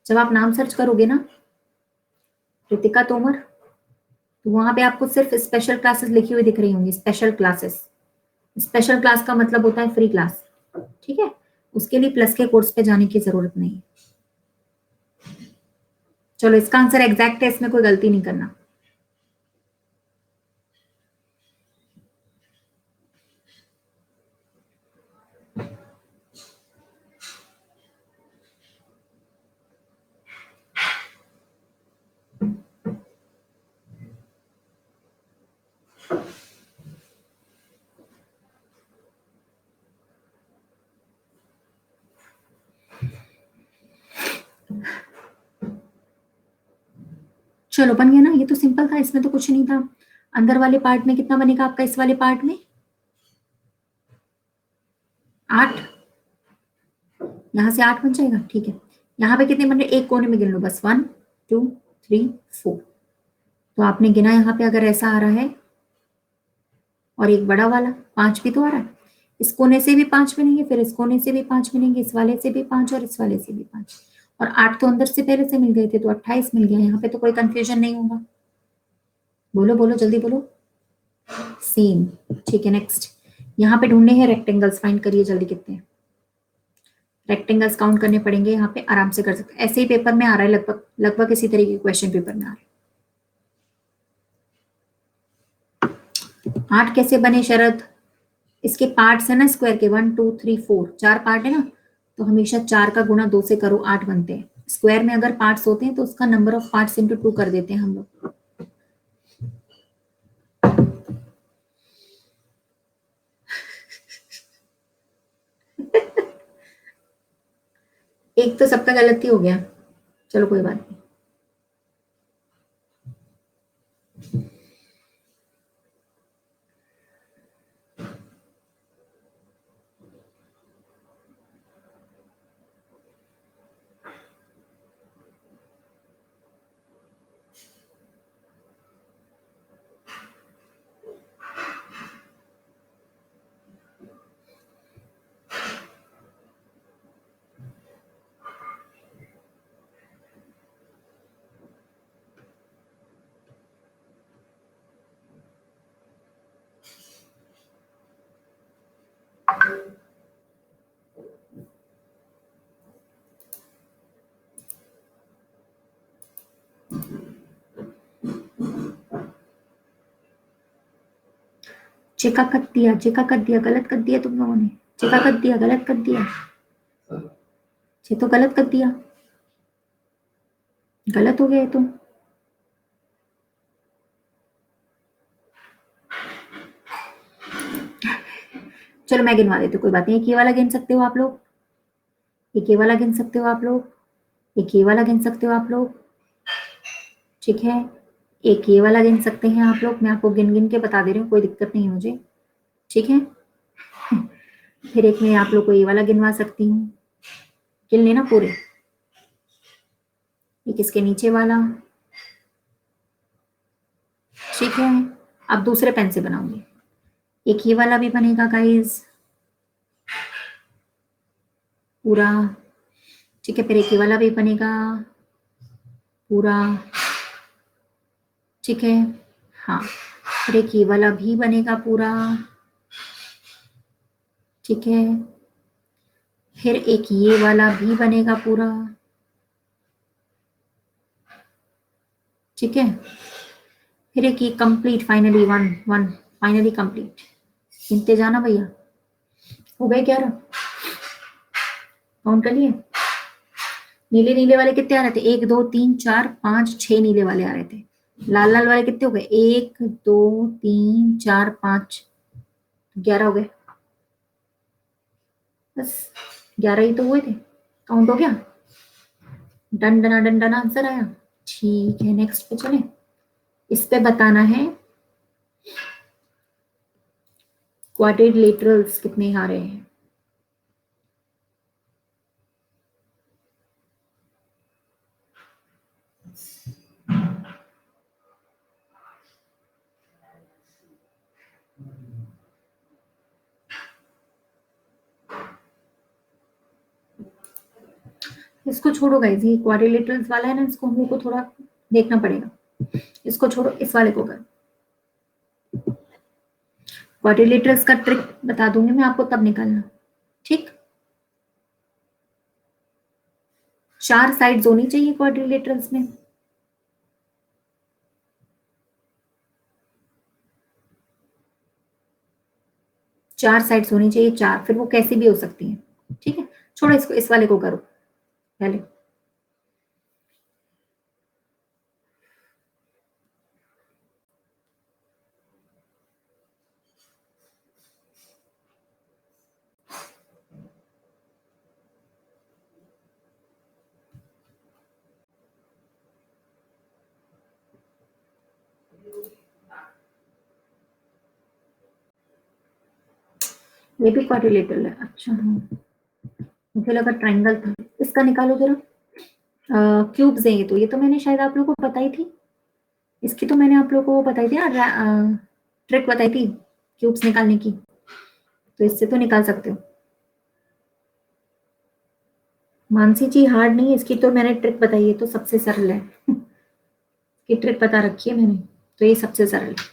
जब आप नाम सर्च करोगे ना रितिका तोमर, तो वहां पे आपको सिर्फ स्पेशल क्लासेस लिखी हुई दिख रही होंगी, स्पेशल क्लासेस। स्पेशल क्लास का मतलब होता है फ्री क्लास, ठीक है। उसके लिए प्लस के कोर्स पे जाने की जरूरत नहीं। चलो इसका आंसर एग्जैक्ट है, इसमें कोई गलती नहीं करना। चलो बन गया ना, ये तो सिंपल था, इसमें तो कुछ नहीं था। अंदर वाले पार्ट में कितना बनेगा आपका, इस वाले पार्ट में 8, यहां से 8 बन जाएगा, ठीक है। यहाँ पे कितने बन रहे, एक कोने में गिन लो बस, 1 2 3 4, तो आपने गिना यहाँ पे, अगर ऐसा आ रहा है, और एक बड़ा वाला 5 भी तो आ रहा है, इस कोने से भी 5 मिलेंगे, फिर इस कोने से भी 5 मिलेंगे, इस वाले से भी 5 और इस वाले से भी 5, और 8 तो अंदर से पहले से मिल गए थे, तो 28 मिल गया। यहाँ पे तो कोई कंफ्यूजन नहीं होगा। बोलो बोलो जल्दी बोलो, सेम, ठीक है। नेक्स्ट, यहाँ पे ढूंढने हैं रेक्टेंगल्स, फाइंड करिए जल्दी कितने रेक्टेंगल्स काउंट करने पड़ेंगे। यहाँ पे आराम से कर सकते, ऐसे ही पेपर में आ रहा है, लगभग लगभग इसी तरीके के क्वेश्चन पेपर में आ रहे हैं। 8 कैसे बने शरद? इसके पार्ट्स है ना स्क्वायर के, 1 2 3 4, 4 पार्ट है ना, तो हमेशा 4 का गुणा 2 से करो, 8 बनते हैं। स्क्वायर में अगर पार्ट्स होते हैं तो उसका नंबर ऑफ पार्ट्स इंटू 2 कर देते हैं हम लोग। एक तो सबका गलत ही हो गया, चलो कोई बात नहीं। चिका कट दिया, चिका कट दिया, गलत कर दिया तुम लोगों ने। चिका कट दिया, गलत कर दिया। ये तो गलत कर दिया, गलत हो गया ये तो। चलो मैं गिनवा देती हूँ, कोई बात नहीं। एक ये वाला गिन सकते हो आप लोग, एक ये वाला गिन सकते हो आप लोग, एक ये वाला गिन सकते हो आप लोग, ठीक है। एक ये वाला गिन सकते हैं आप लोग, मैं आपको गिन गिन के बता दे रही हूँ, कोई दिक्कत नहीं है मुझे, ठीक है। फिर एक मैं आप लोग को ये वाला गिनवा सकती हूँ, गिन लेना पूरे। एक इसके नीचे वाला, ठीक है। अब दूसरे पेन से बनाऊंगी। एक ये वाला भी बनेगा गाइस पूरा, ठीक है। फिर एक ये वाला भी बनेगा पूरा, ठीक है। हाँ, फिर एक ये वाला भी बनेगा पूरा, ठीक है। फिर एक ये वाला भी बनेगा पूरा, ठीक है। फिर एक ये complete, finally one one, finally complete. गिनते जाना भैया, हो गए 11, काउंट कर लिए। नीले नीले वाले कितने आ रहे थे? 1 2 3 4 5 6 नीले वाले आ रहे थे। लाल लाल वाले कितने हो गए? 1 2 3 4 5, 11 हो गए। बस 11 ही तो हुए थे, काउंट हो गया। डन डना डन डन आंसर आया, ठीक है। नेक्स्ट पे चले, इस पे बताना है क्वाड्रिलेटरल्स कितने आ रहे हैं। इसको छोड़ो गाइस, ये क्वाड्रिलेटरल्स वाला है ना, इसको हम लोग को थोड़ा देखना पड़ेगा। इसको छोड़ो, इस वाले को कर। क्वाड्रिलेटरल्स का ट्रिक बता दूंगी मैं आपको, तब निकालना, ठीक। 4 साइड्स होनी चाहिए क्वाड्रिलेटरल्स में। 4 साइड्स होनी चाहिए, 4, फिर वो कैसी भी हो सकती है, ठीक है। छोड़ो इसको, इस वाले को करो पहले। ये भी क्वाड्रिलेटरल है, अच्छा हाँ, मुझे लगा ट्राइंगल था। इसका निकालो जरा। क्यूब्स है ये तो मैंने शायद आप लोगों को बताई थी। इसकी तो मैंने आप लोगों को बताई थी ना, ट्रिक बताई थी क्यूब्स निकालने की, तो इससे तो निकाल सकते हो। मानसी जी हार्ड नहीं है, इसकी तो मैंने ट्रिक बताई है, तो सबसे सरल है। की ट्रिक बता रखी है मैंने, तो ये सबसे सरल है।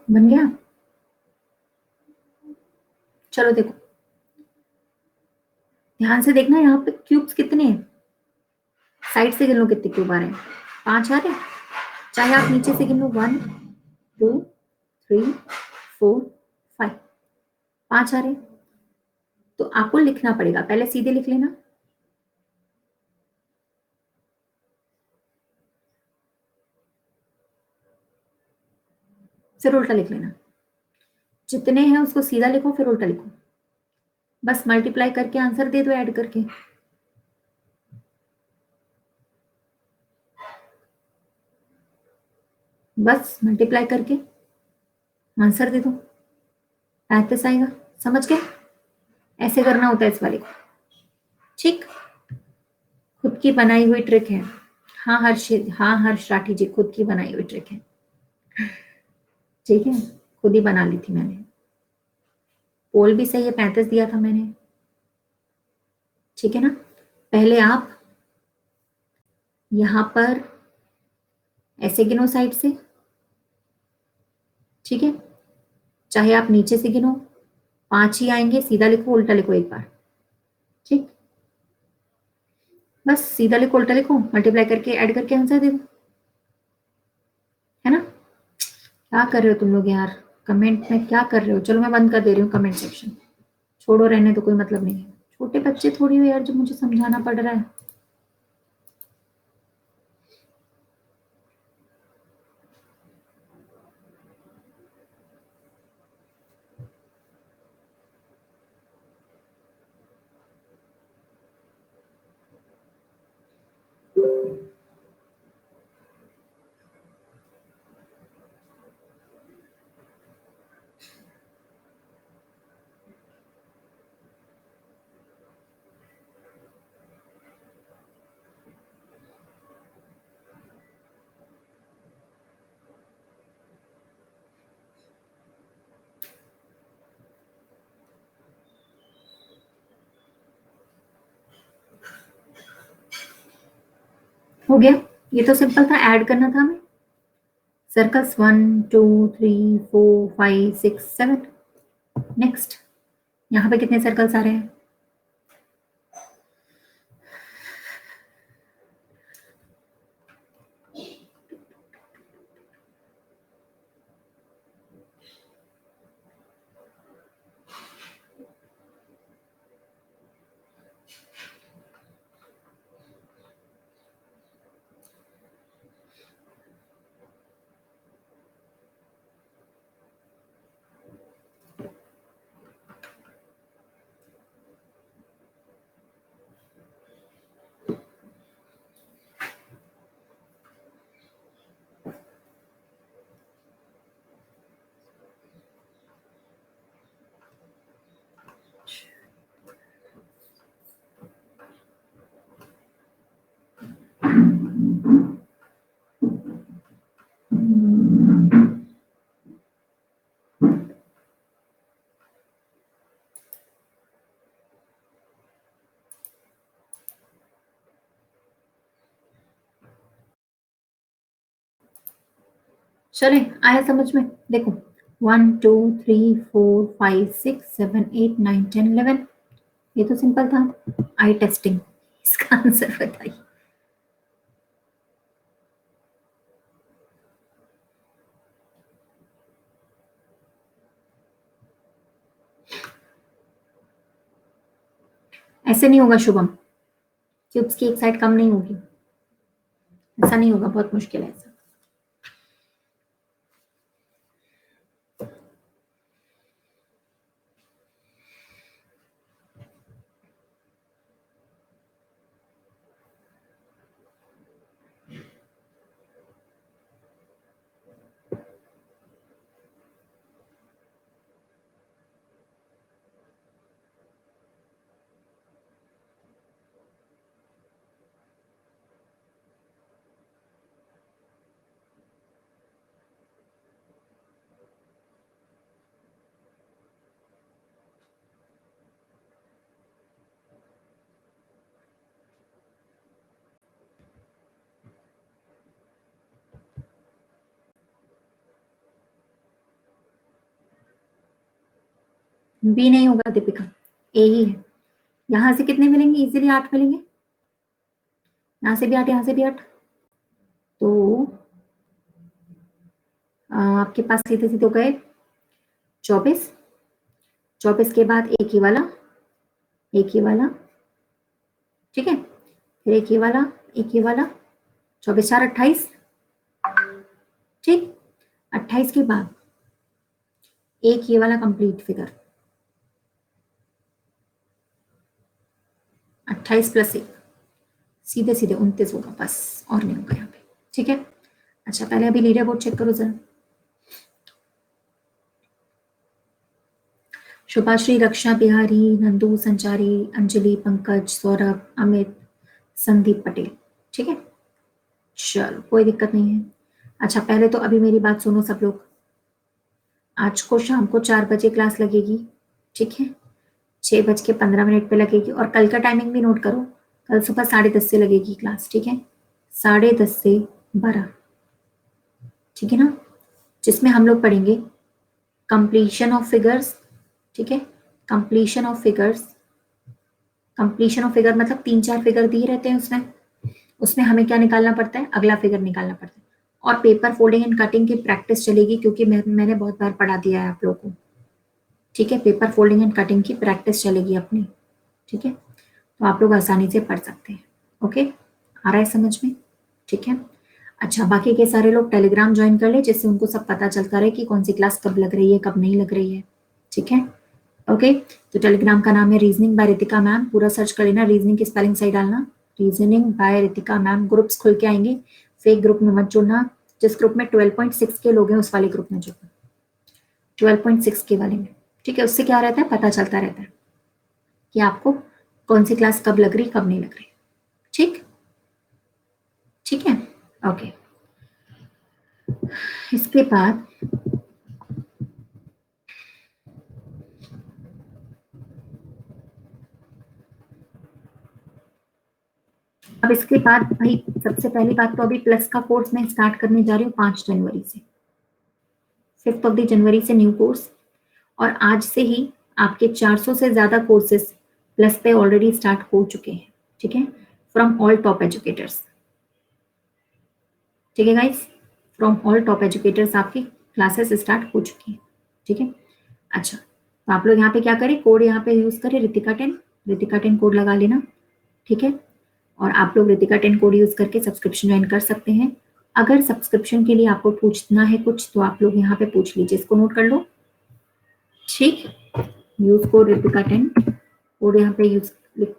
बन गया? चलो देखो, ध्यान से देखना, यहाँ पे क्यूब्स कितने हैं, साइड से गिन लो कितने क्यूब आ रहे हैं, 5 आ रहे हैं। चाहे आप नीचे से गिन लो, 1 2 3 4 5, 5 आ रहे हैं। तो आपको लिखना पड़ेगा, पहले सीधे लिख लेना, फिर उल्टा लिख लेना। जितने हैं उसको सीधा लिखो, फिर उल्टा लिखो। बस मल्टीप्लाई करके आंसर दे दो ऐड करके। बस मल्टीप्लाई करके आंसर दे दो, 35 आएगा। समझ गए? ऐसे करना होता है इस वाले को। ठीक, खुद की बनाई हुई ट्रिक है। हाँ हाँ हर्ष राठी जी, खुद की बनाई हुई ट्रिक है। ठीक है, खुद ही बना ली थी मैंने। पोल भी सही है, 35 दिया था मैंने। ठीक है ना? पहले आप यहां पर ऐसे गिनो साइड से, ठीक है? चाहे आप नीचे से गिनो, 5 ही आएंगे। सीधा लिखो, उल्टा लिखो एक बार। ठीक, बस सीधा लिखो, उल्टा लिखो, मल्टीप्लाई करके ऐड करके आंसर दे दो, है ना? क्या कर रहे हो तुम लोग यार, कमेंट में क्या कर रहे हो? चलो मैं बंद कर दे रही हूँ कमेंट सेक्शन, छोड़ो, रहने तो कोई मतलब नहीं है। छोटे बच्चे थोड़ी हो यार जो मुझे समझाना पड़ रहा है। हो गया, ये तो सिंपल था, ऐड करना था हमें। सर्कल्स 1 2 3 4 5 6 7। नेक्स्ट, यहाँ पे कितने सर्कल्स आ रहे हैं? चले, आया समझ में? देखो, 1 2 3 4 5 6 7 8 9 10 11, ये तो सिंपल था। आई टेस्टिंग, इसका आंसर बताइए। ऐसे नहीं होगा शुभम, क्यूब्स की एक साइड कम नहीं होगी, ऐसा नहीं होगा, बहुत मुश्किल है ऐसा। बी नहीं होगा दीपिका, ए ही है। यहां से कितने मिलेंगे? इजीली 8 मिलेंगे, यहां से भी 8, यहां से भी 8, तो आपके पास सीधे सीधे हो गए 24। 24 के बाद एक ही वाला, एक ही वाला, ठीक है, फिर एक ही वाला, एक ही वाला, 24 4 28, ठीक। 28 के बाद एक ये वाला कंप्लीट फिगर, 28 प्लस 1 सीधे सीधे 29 होगा, बस और नहीं होगा यहाँ पे, ठीक है। अच्छा पहले अभी लीडर बोर्ड चेक करो जरा। शुभाश्री, रक्षा, बिहारी, नंदू, संचारी, अंजलि, पंकज, सौरभ, अमित, संदीप पटेल, ठीक है। चलो कोई दिक्कत नहीं है। अच्छा पहले तो अभी मेरी बात सुनो सब लोग, आज को शाम को 4 बजे क्लास लगेगी, ठीक है, 6:15 पे लगेगी, और कल का टाइमिंग भी नोट करो, कल सुबह 10:30 से लगेगी क्लास, ठीक है, 10:30 से 12, ठीक है ना, जिसमें हम लोग पढ़ेंगे कंप्लीशन ऑफ फिगर्स, ठीक है, completion of figures, completion of figure मतलब 3-4 फिगर दिए रहते हैं उसमें, उसमें हमें क्या निकालना पड़ता है? अगला फिगर निकालना पड़ता है, और पेपर फोल्डिंग एंड कटिंग की प्रैक्टिस चलेगी, क्योंकि मैंने बहुत बार पढ़ा दिया है आप लोगों को, ठीक है, पेपर फोल्डिंग एंड कटिंग की प्रैक्टिस चलेगी अपनी, ठीक है, तो आप लोग आसानी से पढ़ सकते हैं। ओके, आ रहा है समझ में? ठीक है। अच्छा बाकी के सारे लोग टेलीग्राम ज्वाइन कर ले, जिससे उनको सब पता चलता रहे कि कौन सी क्लास कब लग रही है, कब नहीं लग रही है, ठीक है। ओके, तो टेलीग्राम का नाम है रीजनिंग बाय रितिका मैम, पूरा सर्च कर लेना, रीजनिंग की स्पेलिंग सही डालना, reasoning bye Ritika ma'am. Groups खुल के आएंगे, फेक ग्रुप में मत जुड़ना, जिस ग्रुप में 12.6 के लोग हैं उस वाले ग्रुप में जुड़ना, 12.6 के वाले में, ठीक है। उससे क्या रहता है, पता चलता रहता है कि आपको कौन सी क्लास कब लग रही, कब नहीं लग रही, ठीक, ठीक है। ओके, इसके बाद अब इसके बाद भाई सबसे पहली बात तो अभी प्लस का कोर्स मैं स्टार्ट करने जा रही हूँ 5 जनवरी से, 5 ऑफ द जनवरी से न्यू कोर्स, और आज से ही आपके 400 से ज्यादा कोर्सेज प्लस पे ऑलरेडी स्टार्ट हो चुके हैं, ठीक है, फ्रॉम ऑल टॉप एजुकेटर्स, ठीक है guys, from all top educators आपकी क्लासेस स्टार्ट हो चुकी हैं, ठीक है। अच्छा तो आप लोग यहाँ पे क्या करें, कोड यहाँ पे यूज करें रितिका 10, रितिका 10 कोड लगा लेना, ठीक है, और आप लोग रितिका 10 कोड यूज करके सब्सक्रिप्शन ज्वाइन कर सकते हैं। अगर सब्सक्रिप्शन के लिए आपको पूछना है कुछ तो आप लोग यहाँ पे पूछ लीजिए, इसको नोट कर लो, ठीक, यूज कोड रितिका 10, कोड यहाँ पे यूज लिख,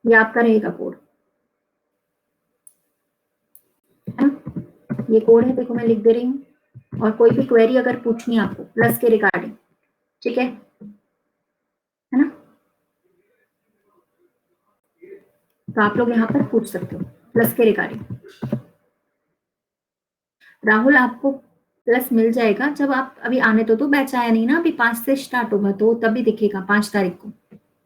ये आपका रहेगा कोड, है ना, ये कोड है, देखो मैं लिख दे रही हूँ, और कोई भी क्वेरी अगर पूछनी है आपको प्लस के रिगार्डिंग, ठीक है ना, तो आप लोग यहाँ पर पूछ सकते हो प्लस के रिगार्डिंग। राहुल आपको प्लस मिल जाएगा जब आप, अभी आने तो बैच आया नहीं ना, अभी 5 से स्टार्ट होगा तो तभी दिखेगा 5 तारीख को,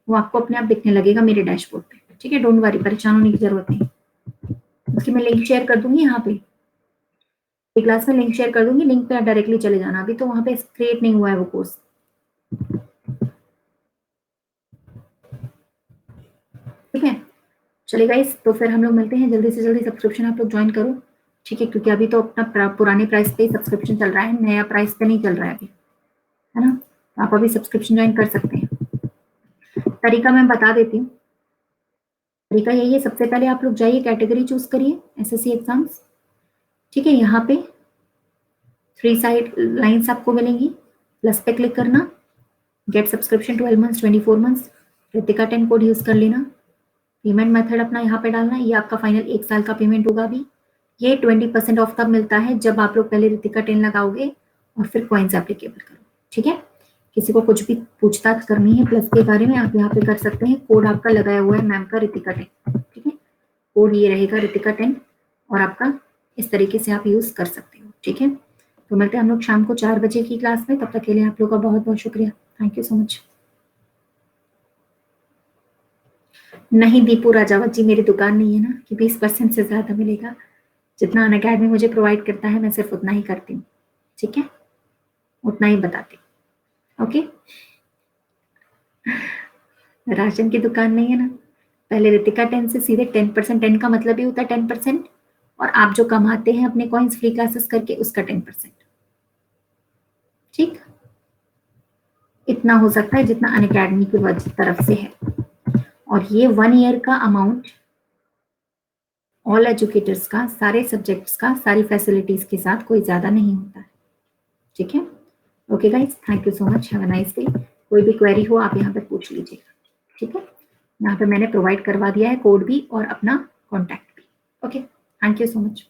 वो आपको अपने आप दिखने लगेगा मेरे डैशबोर्ड पे, ठीक है, डोंट वरी, परेशान होने की जरूरत नहीं। उसकी मैं लिंक शेयर कर दूंगी यहाँ पे, क्लास में लिंक शेयर कर दूंगी, लिंक पे डायरेक्टली चले जाना, अभी तो वहां पे क्रिएट नहीं हुआ है वो कोर्स, ठीक है। चलेगा इस, तो फिर हम लोग मिलते हैं, जल्दी से जल्दी सब्सक्रिप्शन आप लोग ज्वाइन करो, ठीक है, क्योंकि अभी तो अपना पुराने प्राइस पे ही सब्सक्रिप्शन चल रहा है, नया प्राइस पे नहीं चल रहा है अभी, है ना, तो आप अभी सब्सक्रिप्शन ज्वाइन कर सकते हैं। तरीका मैं बता देती हूँ, तरीका यही है, सबसे पहले आप लोग जाइए कैटेगरी चूज करिए एसएससी एग्जाम्स, ठीक है, यहाँ पे 3 साइड लाइन्स आपको मिलेंगी, प्लस पे क्लिक करना, get subscription 12 months 24 months, Ritika 10 code use कर लेना, पेमेंट मेथड अपना यहाँ पे डालना, ये आपका फाइनल 1 साल का पेमेंट होगा। अभी ये 20% ऑफ तब मिलता है जब आप लोग पहले रितिका 10 लगाओगे और फिर कॉइन्स एप्लीकेबल करो, ठीक है। किसी को कुछ भी पूछताछ करनी है प्लस के बारे में आप यहाँ पे कर सकते हैं, कोड आपका लगाया हुआ है मैम का रितिका 10, ठीक है। कोड ये रहेगा रितिका 10 और आपका इस तरीके से आप यूज कर सकते हो, ठीक है। तो मिलते हैं हम लोग शाम को 4 बजे की क्लास में, तब तक के लिए आप लोग का बहुत बहुत शुक्रिया, थैंक यू सो मच। नहीं दीपू राजावत जी, मेरी दुकान नहीं है ना कि 20% से ज्यादा मिलेगा। जितना अनअकैडमी मुझे प्रोवाइड करता है मैं सिर्फ उतना ही करती हूँ, ठीक है, उतना ही बताती हूँ, ओके। राशन की दुकान नहीं है ना। पहले रितिका 10 से सीधे 10%, 10 का मतलब ही होता है 10%, और आप जो कमाते हैं अपने कॉइन्स फ्री क्लासेस करके उसका 10%, ठीक। इतना हो सकता है जितना अनअकैडमी की तरफ से है, और ये 1 ईयर का अमाउंट ऑल एजुकेटर्स का, सारे सब्जेक्ट्स का, सारी फैसिलिटीज के साथ कोई ज्यादा नहीं होता है, ठीक है। Okay guys, thank you so much, have a nice day. कोई भी क्वेरी हो आप यहाँ पे पूछ लीजिएगा, ठीक है। यहाँ पे मैंने प्रोवाइड करवा दिया है कोड भी और अपना कॉन्टैक्ट भी, okay. Thank you so much.